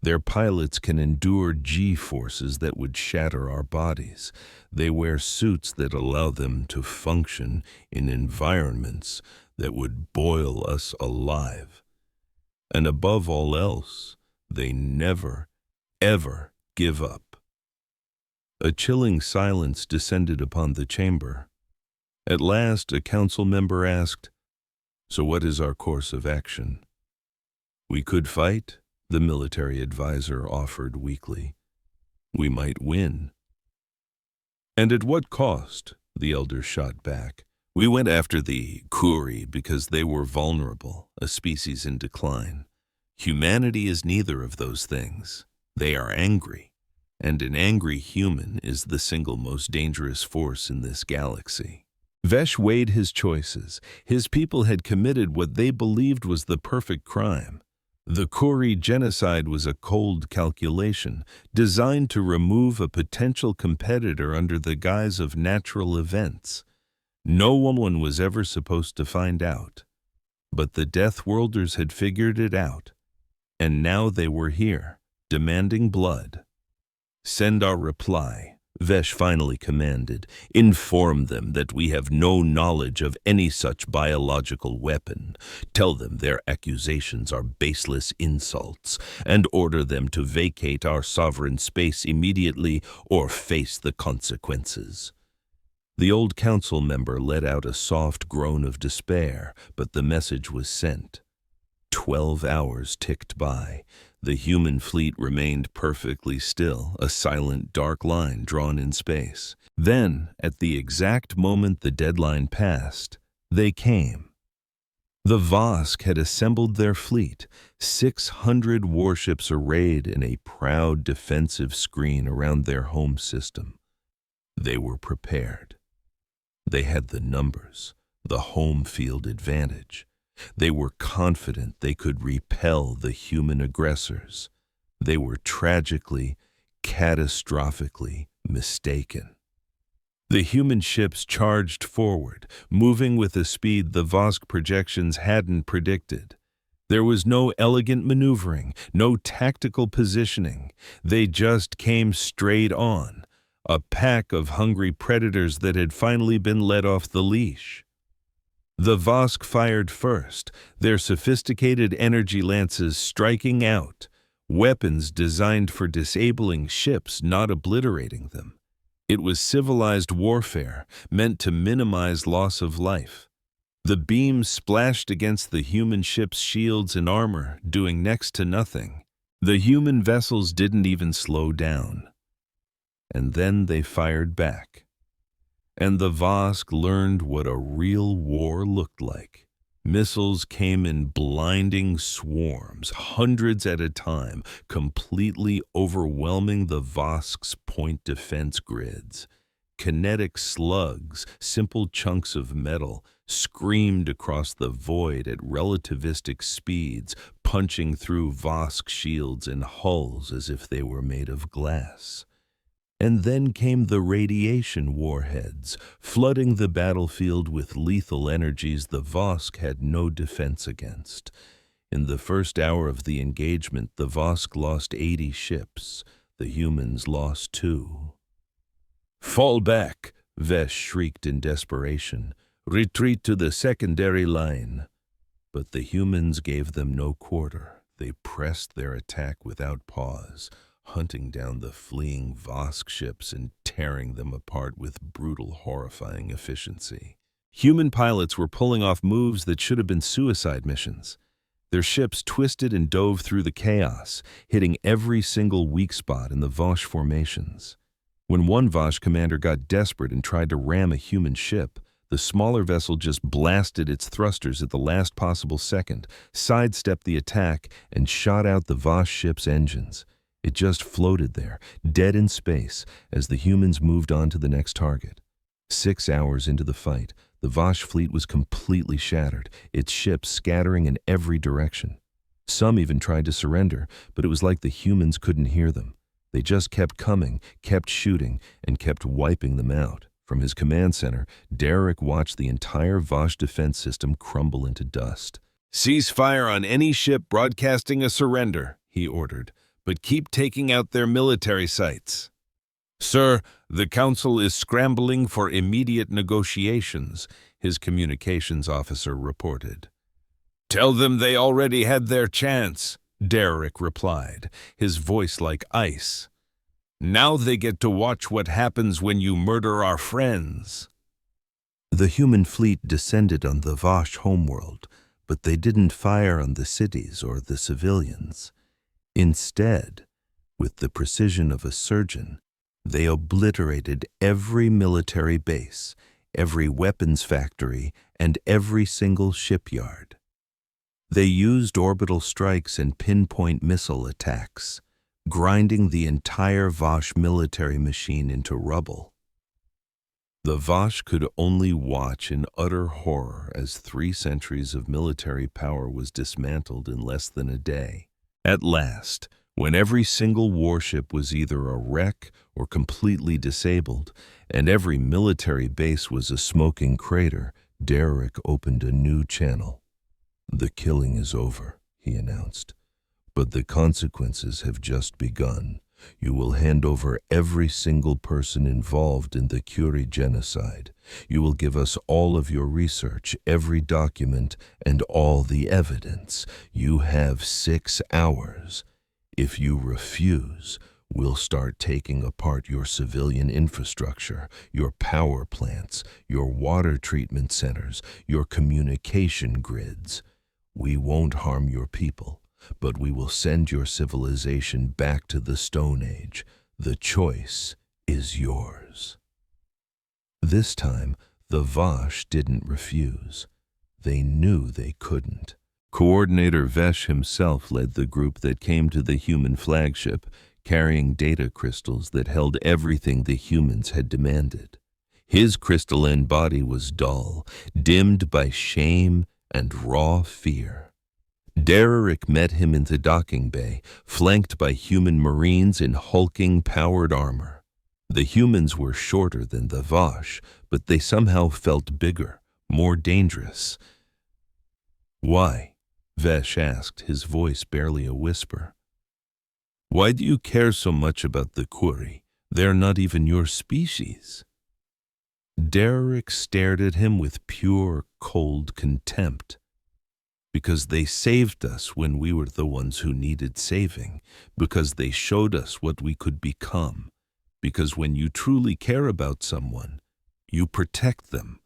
A: Their pilots can endure G-forces that would shatter our bodies. They wear suits that allow them to function in environments that would boil us alive. And above all else, they never, ever give up." A chilling silence descended upon the chamber. At last, a council member asked, "So what is our course of action?" "We could fight," the military advisor offered weakly. "We might win." "And at what cost?" the elder shot back. "We went after the Kuri because they were vulnerable, a species in decline. Humanity is neither of those things. They are angry. And an angry human is the single most dangerous force in this galaxy." Vesh weighed his choices. His people had committed what they believed was the perfect crime. The Kuri genocide was a cold calculation, designed to remove a potential competitor under the guise of natural events. No one was ever supposed to find out. But the Death Worlders had figured it out. And now they were here, demanding blood. "Send our reply," Vesh finally commanded. "Inform them that we have no knowledge of any such biological weapon. Tell them their accusations are baseless insults, and order them to vacate our sovereign space immediately or face the consequences." The old council member let out a soft groan of despair, but the message was sent. 12 hours ticked by. The human fleet remained perfectly still, a silent dark line drawn in space. Then, at the exact moment the deadline passed, they came. The Vosk had assembled their fleet, 600 warships arrayed in a proud defensive screen around their home system. They were prepared. They had the numbers, the home field advantage. They were confident they could repel the human aggressors. They were tragically, catastrophically mistaken. The human ships charged forward, moving with a speed the Vosk projections hadn't predicted. There was no elegant maneuvering, no tactical positioning. They just came straight on, a pack of hungry predators that had finally been let off the leash. The Vosk fired first, their sophisticated energy lances striking out, weapons designed for disabling ships, not obliterating them. It was civilized warfare, meant to minimize loss of life. The beams splashed against the human ship's shields and armor, doing next to nothing. The human vessels didn't even slow down. And then they fired back. And the Vosk learned what a real war looked like. Missiles came in blinding swarms, hundreds at a time, completely overwhelming the Vosk's point defense grids. Kinetic slugs, simple chunks of metal, screamed across the void at relativistic speeds, punching through Vosk shields and hulls as if they were made of glass. And then came the radiation warheads, flooding the battlefield with lethal energies the Vosk had no defense against. In the first hour of the engagement, the Vosk lost 80 ships. The humans lost 2. "Fall back," Vesh shrieked in desperation. "Retreat to the secondary line." But the humans gave them no quarter. They pressed their attack without pause, hunting down the fleeing Vosk ships and tearing them apart with brutal, horrifying efficiency. Human pilots were pulling off moves that should have been suicide missions. Their ships twisted and dove through the chaos, hitting every single weak spot in the Vosh formations. When one Vosh commander got desperate and tried to ram a human ship, the smaller vessel just blasted its thrusters at the last possible second, sidestepped the attack, and shot out the Vosh ship's engines. It just floated there, dead in space, as the humans moved on to the next target. 6 hours into the fight, the Vosh fleet was completely shattered, its ships scattering in every direction. Some even tried to surrender, but it was like the humans couldn't hear them. They just kept coming, kept shooting, and kept wiping them out. From his command center, Derek watched the entire Vosh defense system crumble into dust. "Cease fire on any ship broadcasting a surrender," he ordered, "but keep taking out their military sites." "Sir, the Council is scrambling for immediate negotiations," his communications officer reported. "Tell them they already had their chance," Derek replied, his voice like ice. "Now they get to watch what happens when you murder our friends." The human fleet descended on the Vosh homeworld, but they didn't fire on the cities or the civilians. Instead, with the precision of a surgeon, they obliterated every military base, every weapons factory, and every single shipyard. They used orbital strikes and pinpoint missile attacks, grinding the entire Vosh military machine into rubble. The Vosh could only watch in utter horror as 3 centuries of military power was dismantled in less than a day. At last, when every single warship was either a wreck or completely disabled, and every military base was a smoking crater, Derek opened a new channel. "The killing is over," he announced. "But the consequences have just begun. You will hand over every single person involved in the Curie genocide. You will give us all of your research, every document, and all the evidence. You have 6 hours. If you refuse, we'll start taking apart your civilian infrastructure, your power plants, your water treatment centers, your communication grids. We won't harm your people, but we will send your civilization back to the Stone Age. The choice is yours." This time, the Vosh didn't refuse. They knew they couldn't. Coordinator Vesh himself led the group that came to the human flagship, carrying data crystals that held everything the humans had demanded. His crystalline body was dull, dimmed by shame and raw fear. Derrick met him in the docking bay, flanked by human marines in hulking, powered armor. The humans were shorter than the Vosh, but they somehow felt bigger, more dangerous. "Why?" Vesh asked, his voice barely a whisper. "Why do you care so much about the Kuri? They're not even your species." Derrick stared at him with pure, cold contempt. "Because they saved us when we were the ones who needed saving. Because they showed us what we could become. Because when you truly care about someone, you protect them.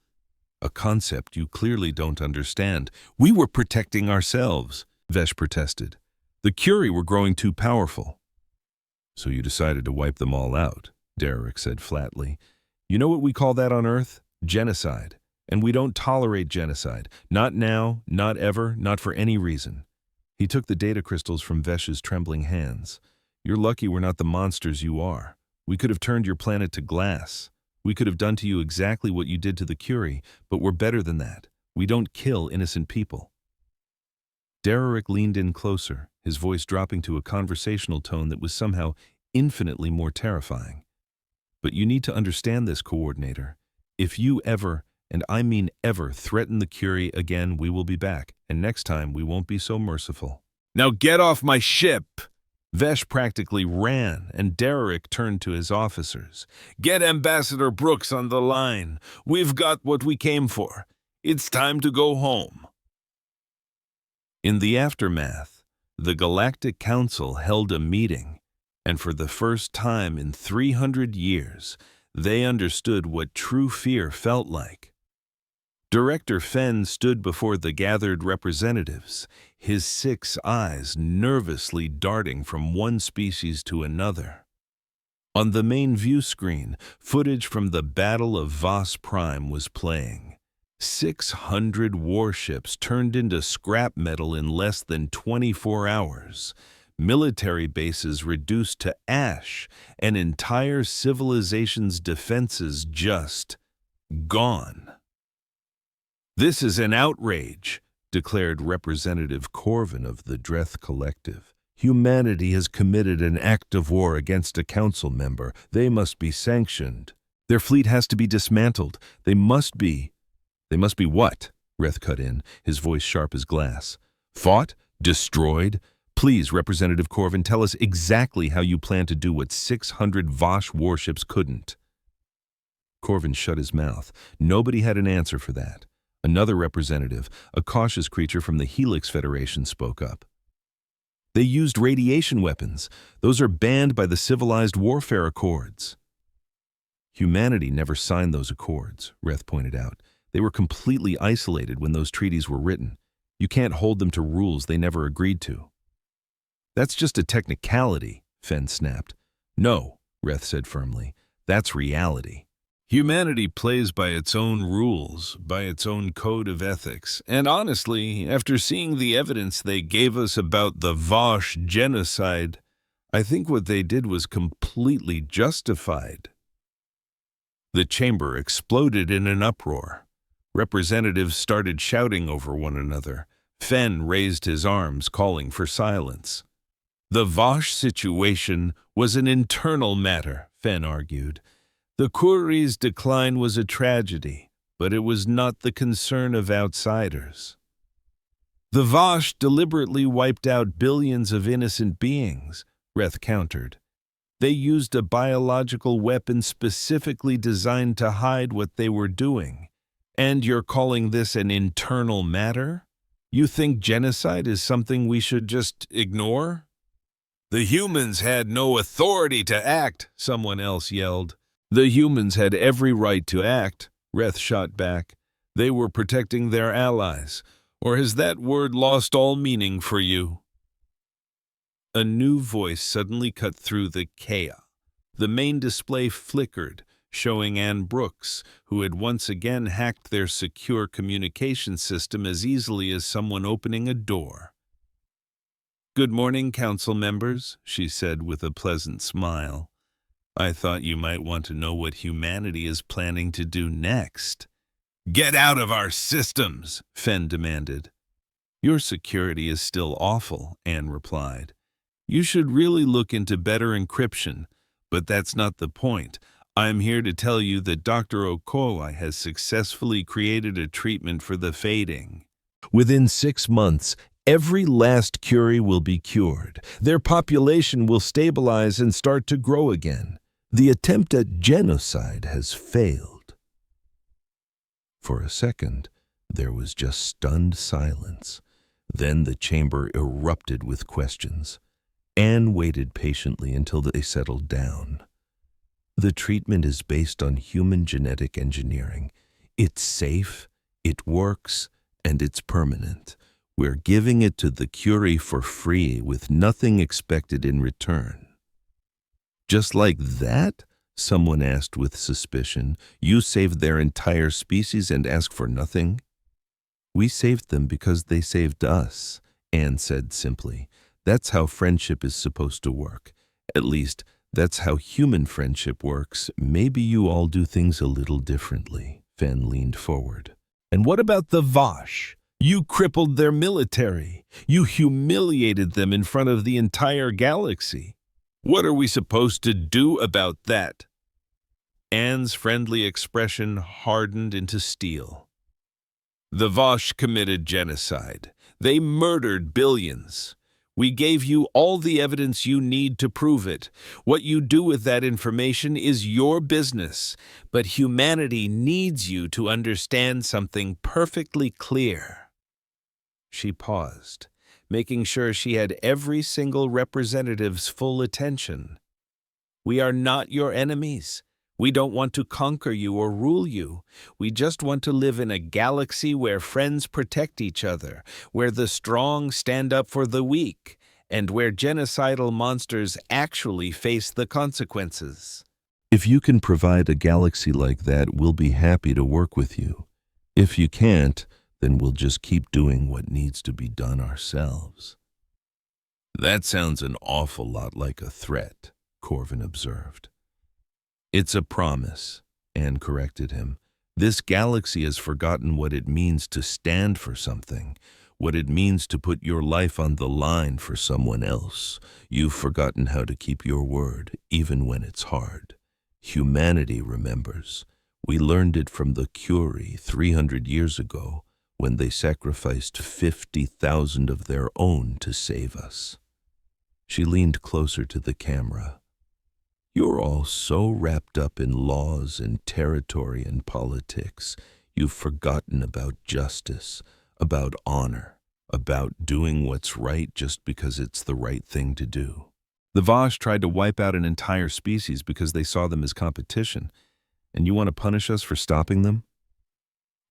A: A concept you clearly don't understand." "We were protecting ourselves," Vesh protested. "The Curie were growing too powerful." "So you decided to wipe them all out," Derrick said flatly. "You know what we call that on Earth? Genocide. And we don't tolerate genocide. Not now, not ever, not for any reason." He took the data crystals from Vesh's trembling hands. "You're lucky we're not the monsters you are. We could have turned your planet to glass. We could have done to you exactly what you did to the Curie, but we're better than that. We don't kill innocent people." Derrick leaned in closer, his voice dropping to a conversational tone that was somehow infinitely more terrifying. "But you need to understand this, Coordinator. If you ever, and I mean ever, threaten the Curie again, we will be back, and next time we won't be so merciful." "Now get off my ship!" Vesh practically ran, and Derrick turned to his officers. "Get Ambassador Brooks on the line. We've got what we came for. It's time to go home." In the aftermath, the Galactic Council held a meeting, and for the first time in 300 years, they understood what true fear felt like. Director Fenn stood before the gathered representatives, his 6 eyes nervously darting from one species to another. On the main view screen, footage from the Battle of Voss Prime was playing. 600 warships turned into scrap metal in less than 24 hours. Military bases reduced to ash, and entire civilization's defenses just gone. "This is an outrage," declared Representative Corvin of the Dreth Collective. "Humanity has committed an act of war against a council member. They must be sanctioned. Their fleet has to be dismantled. They must be what?" Reth cut in, his voice sharp as glass. "Fought? Destroyed? Please, Representative Corvin, tell us exactly how you plan to do what 600 Vosh warships couldn't." Corvin shut his mouth. Nobody had an answer for that. Another representative, a cautious creature from the Helix Federation, spoke up. "They used radiation weapons. Those are banned by the Civilized Warfare Accords." "Humanity never signed those accords," Reth pointed out. "They were completely isolated when those treaties were written. You can't hold them to rules they never agreed to." "That's just a technicality," Fenn snapped. "No," Reth said firmly. "That's reality. Humanity plays by its own rules, by its own code of ethics, and honestly, after seeing the evidence they gave us about the Vosh genocide, I think what they did was completely justified." The chamber exploded in an uproar. Representatives started shouting over one another. Fenn raised his arms, calling for silence. "The Vosh situation was an internal matter," Fenn argued. "The Curie's decline was a tragedy, but it was not the concern of outsiders. The Vosh deliberately wiped out billions of innocent beings," Reth countered. "They used a biological weapon specifically designed to hide what they were doing. And you're calling this an internal matter? You think genocide is something we should just ignore?" "The humans had no authority to act," someone else yelled. "The humans had every right to act," Reth shot back. "They were protecting their allies. Or has that word lost all meaning for you?" A new voice suddenly cut through the chaos. The main display flickered, showing Ann Brooks, who had once again hacked their secure communication system as easily as someone opening a door. "Good morning, council members," she said with a pleasant smile. "I thought you might want to know what humanity is planning to do next." "Get out of our systems," Fenn demanded. "Your security is still awful," Anne replied. "You should really look into better encryption, but that's not the point. I'm here to tell you that Dr. Okoye has successfully created a treatment for the fading. Within 6 months, every last Curie will be cured. Their population will stabilize and start to grow again. The attempt at genocide has failed." For a second, there was just stunned silence. Then the chamber erupted with questions. Anne waited patiently until they settled down. "The treatment is based on human genetic engineering. It's safe, it works, and it's permanent. We're giving it to the Curie for free with nothing expected in return." "Just like that?" someone asked with suspicion. "You saved their entire species and ask for nothing?" "We saved them because they saved us," Anne said simply. "That's how friendship is supposed to work. At least, that's how human friendship works. Maybe you all do things a little differently." Fenn leaned forward. "And what about the Vosh? You crippled their military. You humiliated them in front of the entire galaxy. What are we supposed to do about that?" Anne's friendly expression hardened into steel. "The Vosh committed genocide. They murdered billions. We gave you all the evidence you need to prove it. What you do with that information is your business, but humanity needs you to understand something perfectly clear." She paused, making sure she had every single representative's full attention. "We are not your enemies. We don't want to conquer you or rule you. We just want to live in a galaxy where friends protect each other, where the strong stand up for the weak, and where genocidal monsters actually face the consequences." "If you can provide a galaxy like that, we'll be happy to work with you. If you can't, then we'll just keep doing what needs to be done ourselves." "That sounds an awful lot like a threat," Corvin observed. "It's a promise," Anne corrected him. "This galaxy has forgotten what it means to stand for something, what it means to put your life on the line for someone else. You've forgotten how to keep your word, even when it's hard. Humanity remembers. We learned it from the Curie 300 years ago, when they sacrificed 50,000 of their own to save us." She leaned closer to the camera. "You're all so wrapped up in laws and territory and politics, you've forgotten about justice, about honor, about doing what's right just because it's the right thing to do. The Vosh tried to wipe out an entire species because they saw them as competition, and you want to punish us for stopping them?"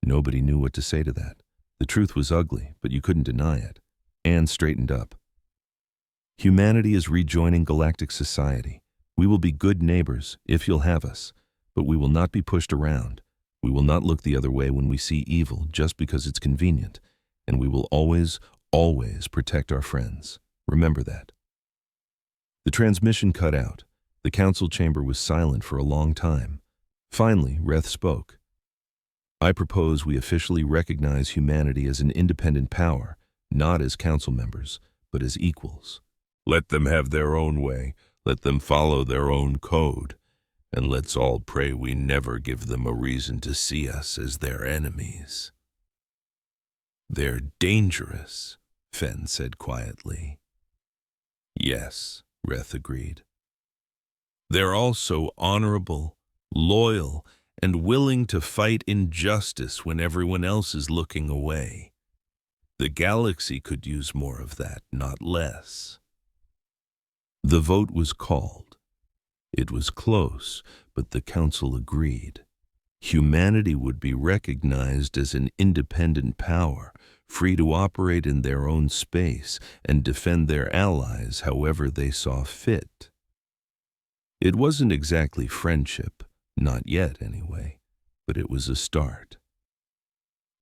A: Nobody knew what to say to that. The truth was ugly, but you couldn't deny it. Anne straightened up. "Humanity is rejoining galactic society. We will be good neighbors, if you'll have us, but we will not be pushed around. We will not look the other way when we see evil just because it's convenient, and we will always, always protect our friends. Remember that." The transmission cut out. The council chamber was silent for a long time. Finally, Reth spoke. "I propose we officially recognize humanity as an independent power, not as council members, but as equals. Let them have their own way. Let them follow their own code, and let's all pray we never give them a reason to see us as their enemies." "They're dangerous," Fenn said quietly. "Yes," Reth agreed. "They're also honorable, loyal, and willing to fight injustice when everyone else is looking away. The galaxy could use more of that, not less." The vote was called. It was close, but the council agreed. Humanity would be recognized as an independent power, free to operate in their own space and defend their allies however they saw fit. It wasn't exactly friendship, Not yet, anyway, but it was a start.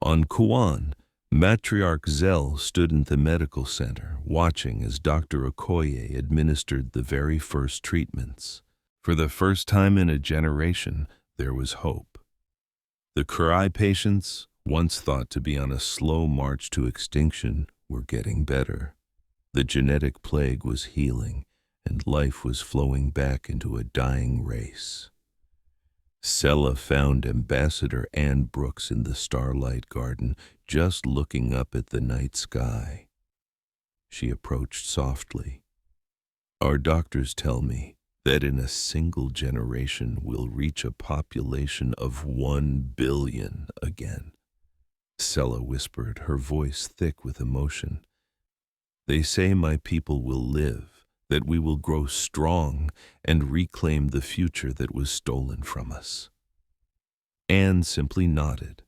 A: On Kuan, Matriarch Zell stood in the medical center, watching as Dr. Okoye administered the very first treatments. For the first time in a generation, there was hope. The Kurai patients, once thought to be on a slow march to extinction, were getting better. The genetic plague was healing, and life was flowing back into a dying race. Sella found Ambassador Anne Brooks in the Starlight Garden, just looking up at the night sky. She approached softly. "Our doctors tell me that in a single generation we'll reach a population of 1 billion again," Sella whispered, her voice thick with emotion. "They say my people will live, that we will grow strong and reclaim the future that was stolen from us." Anne simply nodded.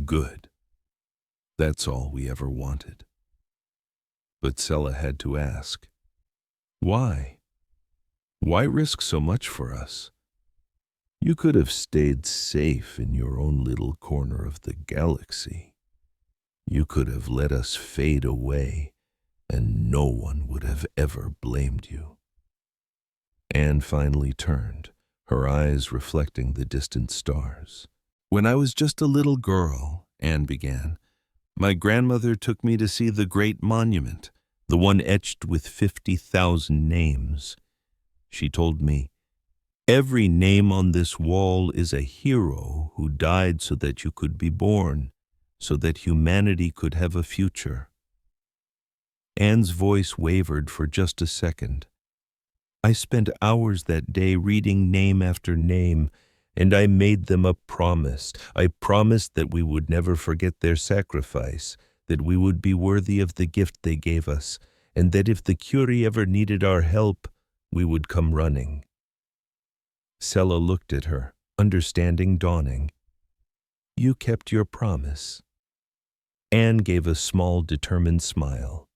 A: "Good. That's all we ever wanted." But Sella had to ask, "Why? Why risk so much for us? You could have stayed safe in your own little corner of the galaxy. You could have let us fade away, and no one would have ever blamed you." Anne finally turned, her eyes reflecting the distant stars. "When I was just a little girl," Anne began, "my grandmother took me to see the great monument, the one etched with 50,000 names. She told me, 'Every name on this wall is a hero who died so that you could be born, so that humanity could have a future.'" Anne's voice wavered for just a second. "I spent hours that day reading name after name, and I made them a promise. I promised that we would never forget their sacrifice, that we would be worthy of the gift they gave us, and that if the Curie ever needed our help, we would come running." Sella looked at her, understanding dawning. "You kept your promise." Anne gave a small, determined smile.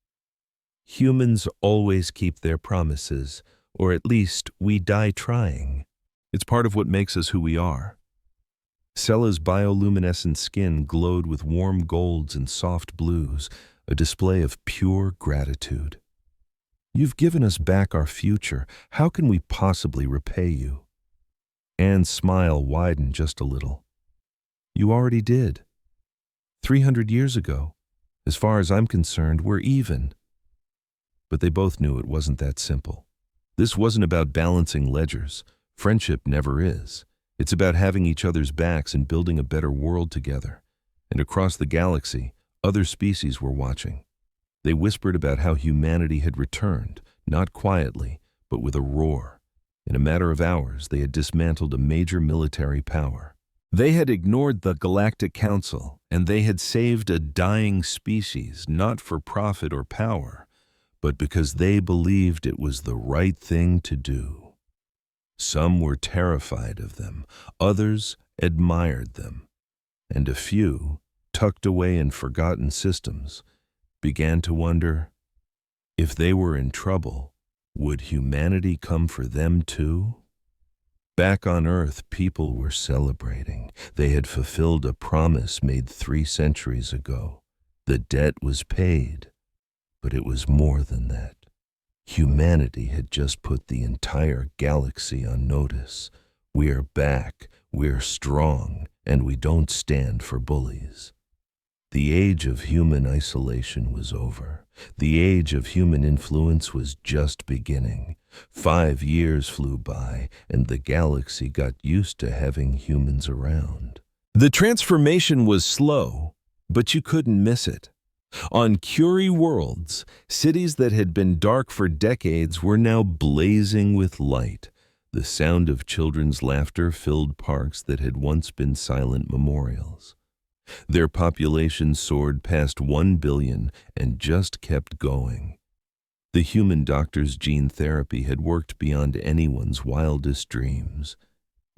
A: "Humans always keep their promises, or at least we die trying. It's part of what makes us who we are." Sella's bioluminescent skin glowed with warm golds and soft blues, a display of pure gratitude. "You've given us back our future. How can we possibly repay you?" Anne's smile widened just a little. "You already did. 300 years ago. As far as I'm concerned, we're even." But they both knew it wasn't that simple. This wasn't about balancing ledgers. Friendship never is. It's about having each other's backs and building a better world together. And across the galaxy, other species were watching. They whispered about how humanity had returned, not quietly, but with a roar. In a matter of hours, they had dismantled a major military power. They had ignored the Galactic Council, and they had saved a dying species, not for profit or power, but because they believed it was the right thing to do. Some were terrified of them, others admired them, and a few, tucked away in forgotten systems, began to wonder, if they were in trouble, would humanity come for them too? Back on Earth, people were celebrating. They had fulfilled a promise made 3 centuries ago. The debt was paid, but it was more than that. Humanity had just put the entire galaxy on notice. We're back, we're strong, and we don't stand for bullies. The age of human isolation was over. The age of human influence was just beginning. 5 years flew by, and the galaxy got used to having humans around. The transformation was slow, but you couldn't miss it. On Curie worlds, cities that had been dark for decades were now blazing with light. The sound of children's laughter filled parks that had once been silent memorials. Their population soared past 1 billion and just kept going. The human doctor's gene therapy had worked beyond anyone's wildest dreams.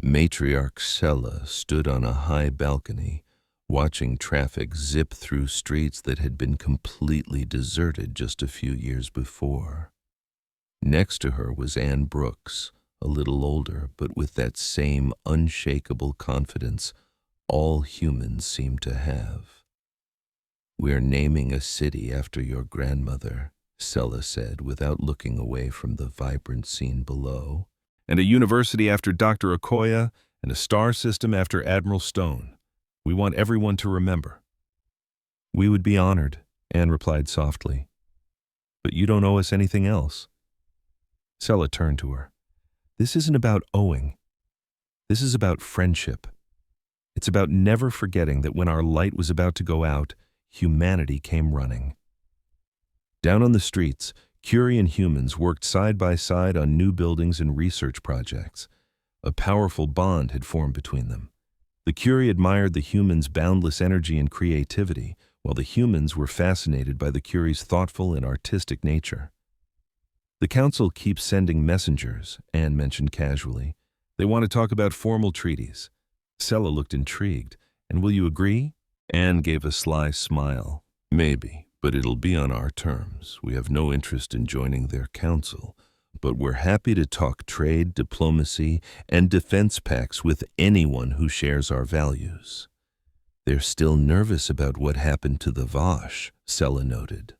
A: Matriarch Sella stood on a high balcony, watching traffic zip through streets that had been completely deserted just a few years before. Next to her was Anne Brooks, a little older, but with that same unshakable confidence all humans seem to have. "We're naming a city after your grandmother," Sella said without looking away from the vibrant scene below. "And a university after Dr. Okoye, and a star system after Admiral Stone. We want everyone to remember." "We would be honored," Anne replied softly. "But you don't owe us anything else." Sella turned to her. "This isn't about owing. This is about friendship. It's about never forgetting that when our light was about to go out, humanity came running." Down on the streets, Curie and humans worked side by side on new buildings and research projects. A powerful bond had formed between them. The Curie admired the humans' boundless energy and creativity, while the humans were fascinated by the Curie's thoughtful and artistic nature. "The council keeps sending messengers," Anne mentioned casually. "They want to talk about formal treaties." Sella looked intrigued. "And will you agree?" Anne gave a sly smile. "Maybe, but it'll be on our terms. We have no interest in joining their council, but we're happy to talk trade, diplomacy, and defense pacts with anyone who shares our values." "They're still nervous about what happened to the Vosh," Sella noted.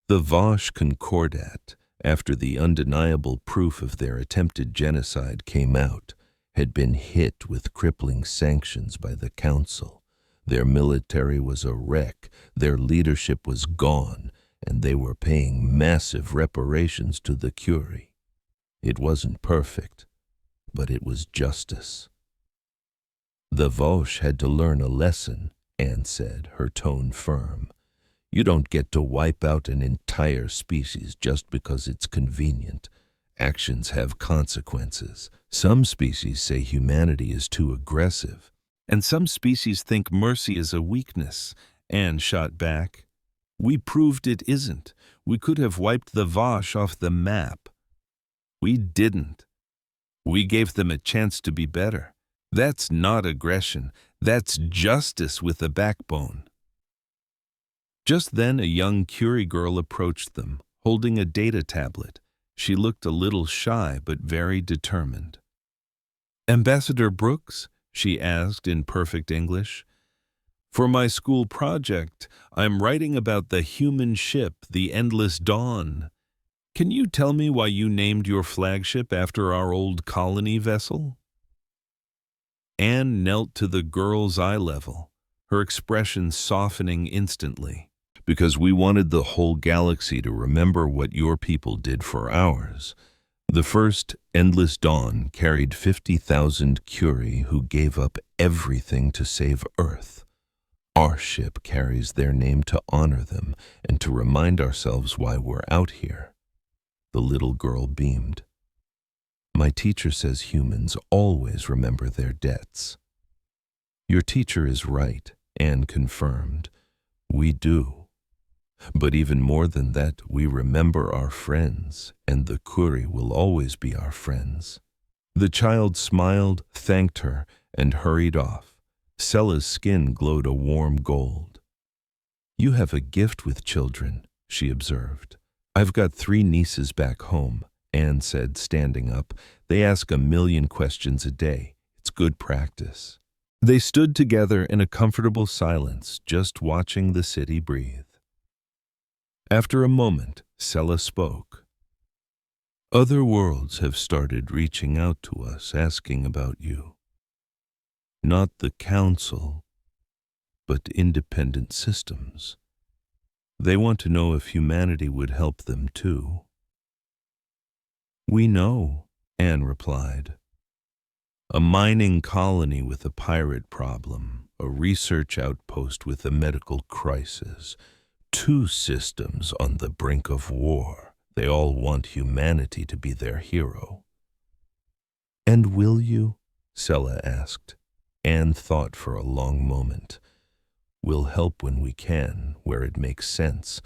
A: The Vosh Concordat, after the undeniable proof of their attempted genocide came out, had been hit with crippling sanctions by the council. Their military was a wreck, their leadership was gone, and they were paying massive reparations to the Curie. It wasn't perfect, but it was justice. "The Vosh had to learn a lesson," Anne said, her tone firm. "You don't get to wipe out an entire species just because it's convenient. Actions have consequences. Some species say humanity is too aggressive, and some species think mercy is a weakness." Anne shot back. "We proved it isn't. We could have wiped the Vosh off the map. We didn't. We gave them a chance to be better. That's not aggression. That's justice with a backbone." Just then a young Curie girl approached them, holding a data tablet. She looked a little shy but very determined. "Ambassador Brooks?" she asked in perfect English. "For my school project, I'm writing about the human ship, the Endless Dawn. Can you tell me why you named your flagship after our old colony vessel?" Anne knelt to the girl's eye level, her expression softening instantly. "Because we wanted the whole galaxy to remember what your people did for ours. The first Endless Dawn carried 50,000 Curie who gave up everything to save Earth. Our ship carries their name to honor them and to remind ourselves why we're out here." The little girl beamed. "My teacher says humans always remember their debts." "Your teacher is right," Anne confirmed. "We do. But even more than that, we remember our friends, and the Curie will always be our friends." The child smiled, thanked her, and hurried off. Sella's skin glowed a warm gold. "You have a gift with children," she observed. "I've got 3 nieces back home," Anne said, standing up. "They ask a million questions a day. It's good practice." They stood together in a comfortable silence, just watching the city breathe. After a moment, Sella spoke. "Other worlds have started reaching out to us, asking about you. Not the council, but independent systems. They want to know if humanity would help them too." "We know," Anne replied. "A mining colony with a pirate problem, a research outpost with a medical crisis, 2 systems on the brink of war. They all want humanity to be their hero." "And will you?" Sella asked. Anne thought for a long moment. "We'll help when we can, where it makes sense,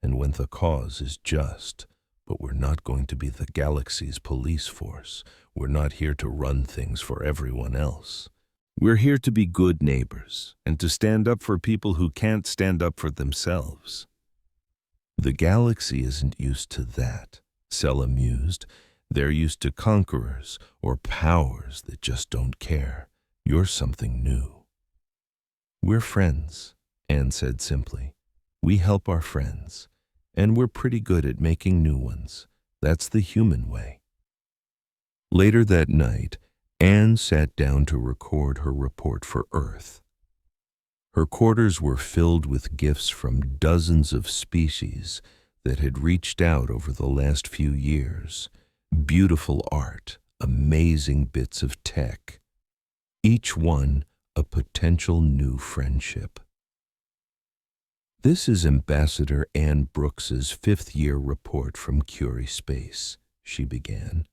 A: and when the cause is just. But we're not going to be the galaxy's police force. We're not here to run things for everyone else. We're here to be good neighbors and to stand up for people who can't stand up for themselves." "The galaxy isn't used to that," Sella mused. They're used to conquerors or powers that just don't care. You're something new. We're friends, Anne said simply. We help our friends, and we're pretty good at making new ones. That's the human way. Later that night, Anne sat down to record her report for Earth. Her quarters were filled with gifts from dozens of species that had reached out over the last few years. Beautiful art, amazing bits of tech, each one a potential new friendship. This is Ambassador Anne Brooks's fifth-year report from Curie Space, she began.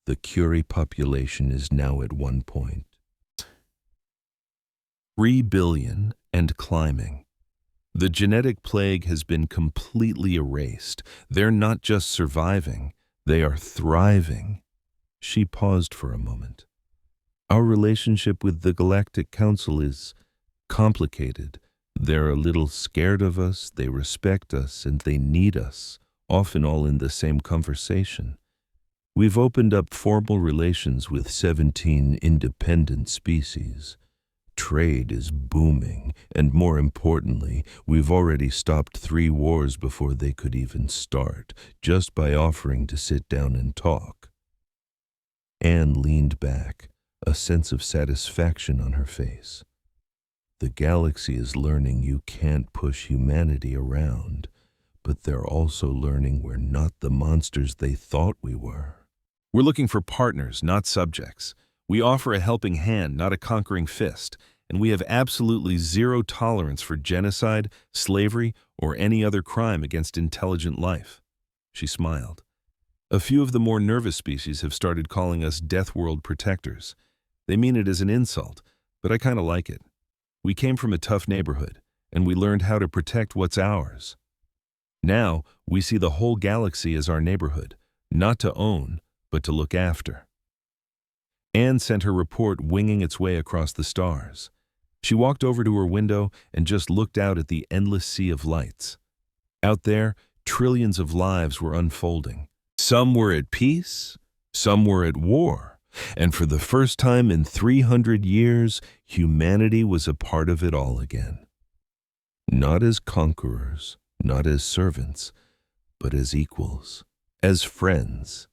A: The Curie population is now at 1.3 billion and climbing. The genetic plague has been completely erased. They're not just surviving, they are thriving. She paused for a moment. Our relationship with the Galactic Council is complicated. They're a little scared of us, they respect us, and they need us, often all in the same conversation. We've opened up formal relations with 17 independent species. Trade is booming, and more importantly, we've already stopped 3 wars before they could even start, just by offering to sit down and talk. Anne leaned back, a sense of satisfaction on her face. The galaxy is learning you can't push humanity around, but they're also learning we're not the monsters they thought we were. We're looking for partners, not subjects. We offer a helping hand, not a conquering fist, and we have absolutely zero tolerance for genocide, slavery, or any other crime against intelligent life. She smiled. A few of the more nervous species have started calling us Death World protectors. They mean it as an insult, but I kind of like it. We came from a tough neighborhood, and we learned how to protect what's ours. Now, we see the whole galaxy as our neighborhood, not to own, but to look after. Anne sent her report winging its way across the stars. She walked over to her window and just looked out at the endless sea of lights. Out there, trillions of lives were unfolding. Some were at peace, some were at war. And for the first time in 300 years, humanity was a part of it all again. Not as conquerors, not as servants, but as equals, as friends,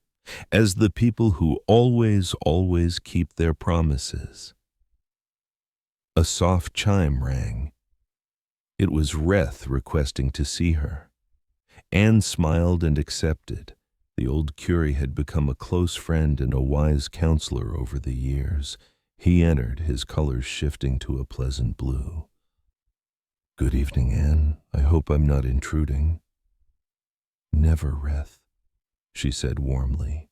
A: as the people who always keep their promises. A soft chime rang. It was Reth requesting to see her. Anne smiled and accepted. The old Curie had become a close friend and a wise counselor over the years. He entered, his colors shifting to a pleasant blue. "Good evening, Anne. I hope I'm not intruding." "Never, Reth," she said warmly.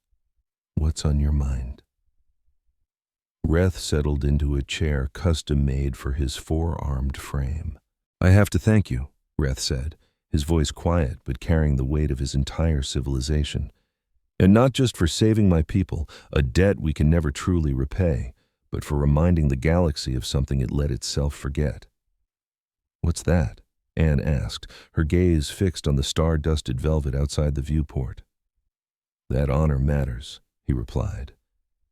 A: "What's on your mind?" Reth settled into a chair custom-made for his 4-armed frame. "I have to thank you," Reth said, his voice quiet but carrying the weight of his entire civilization. "And not just for saving my people, a debt we can never truly repay, but for reminding the galaxy of something it let itself forget." "What's that?" Anne asked, her gaze fixed on the star-dusted velvet outside the viewport. "That honor matters," he replied.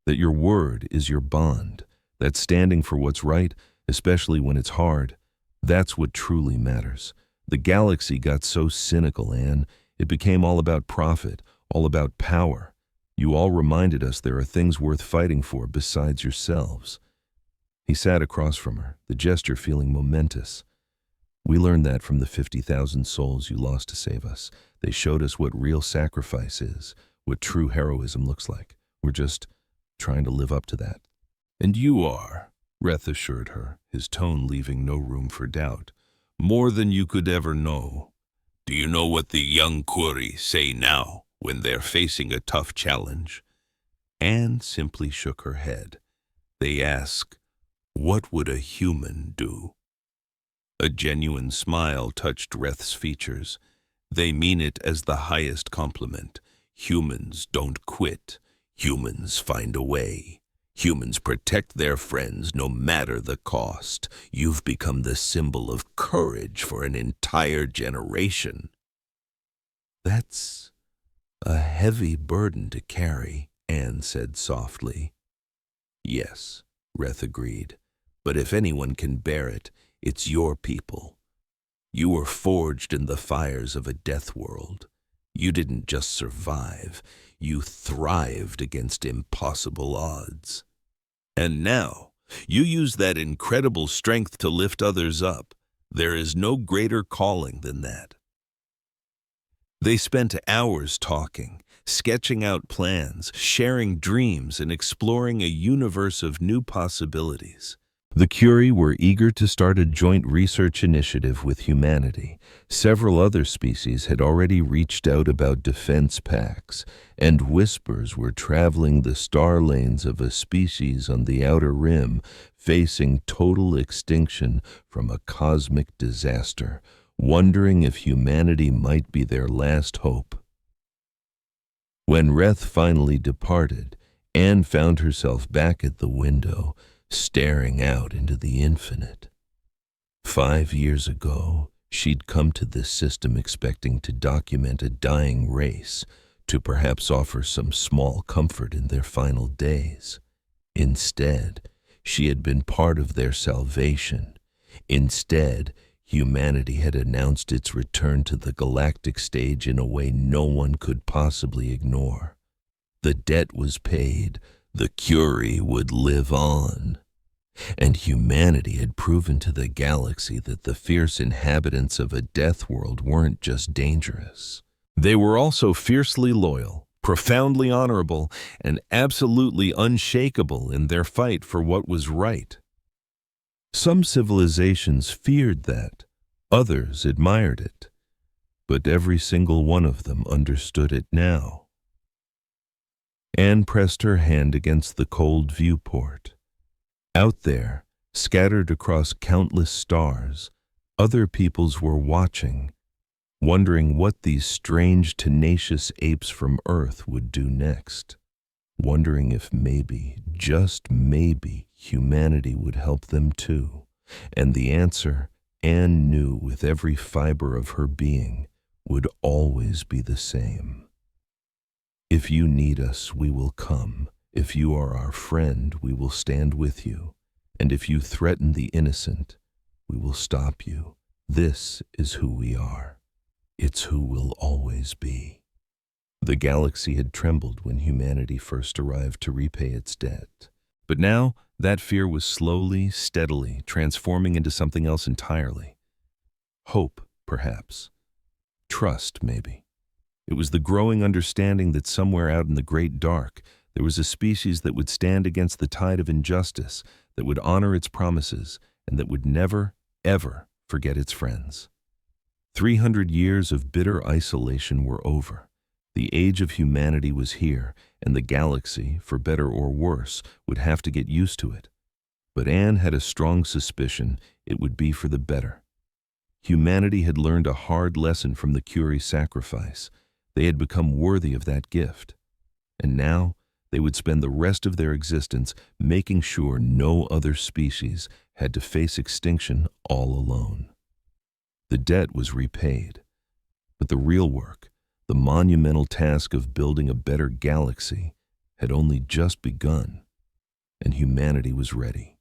A: "That your word is your bond, that standing for what's right, especially when it's hard, that's what truly matters. The galaxy got so cynical, Anne. It became all about profit, all about power. You all reminded us there are things worth fighting for besides yourselves." He sat across from her, the gesture feeling momentous. "We learned that from the 50,000 souls you lost to save us. They showed us what real sacrifice is, what true heroism looks like. We're just trying to live up to that." "And you are," Reth assured her, his tone leaving no room for doubt. "More than you could ever know. Do you know what the young Curie say now when they're facing a tough challenge?" Anne simply shook her head. "They ask, what would a human do?" A genuine smile touched Reth's features. "They mean it as the highest compliment. Humans don't quit. Humans find a way. Humans protect their friends no matter the cost. You've become the symbol of courage for an entire generation." That's A heavy burden to carry, Anne said softly. Yes, Reth agreed, but if anyone can bear it, it's your people. You were forged in the fires of a death world. You didn't just survive, you thrived against impossible odds. And now, you use that incredible strength to lift others up. There is no greater calling than that. They spent hours talking, sketching out plans, sharing dreams, and exploring a universe of new possibilities. The Curie were eager to start a joint research initiative with humanity. Several other species had already reached out about defense pacts, and whispers were traveling the star lanes of a species on the outer rim facing total extinction from a cosmic disaster, wondering if humanity might be their last hope. When Reth finally departed, Anne found herself back at the window, staring out into the infinite. 5 years ago, she'd come to this system expecting to document a dying race, to perhaps offer some small comfort in their final days. Instead, she had been part of their salvation. Instead, humanity had announced its return to the galactic stage in a way no one could possibly ignore. The debt was paid. The Curie would live on. And humanity had proven to the galaxy that the fierce inhabitants of a death world weren't just dangerous. They were also fiercely loyal, profoundly honorable, and absolutely unshakable in their fight for what was right. Some civilizations feared that, others admired it, but every single one of them understood it now. Anne pressed her hand against the cold viewport. Out there, scattered across countless stars, other peoples were watching, wondering what these strange, tenacious apes from Earth would do next, wondering if maybe, just maybe, humanity would help them too. And the answer, Anne knew with every fiber of her being, would always be the same. If you need us, we will come. If you are our friend, we will stand with you. And if you threaten the innocent, we will stop you. This is who we are. It's who we'll always be. The galaxy had trembled when humanity first arrived to repay its debt. But now, that fear was slowly, steadily transforming into something else entirely. Hope, perhaps. Trust, maybe. It was the growing understanding that somewhere out in the great dark, there was a species that would stand against the tide of injustice, that would honor its promises, and that would never, ever forget its friends. 300 years of bitter isolation were over. The age of humanity was here, and the galaxy, for better or worse, would have to get used to it. But Anne had a strong suspicion it would be for the better. Humanity had learned a hard lesson from the Curie sacrifice. They had become worthy of that gift. And now, they would spend the rest of their existence making sure no other species had to face extinction all alone. The debt was repaid, but the real work, the monumental task of building a better galaxy, had only just begun, and humanity was ready.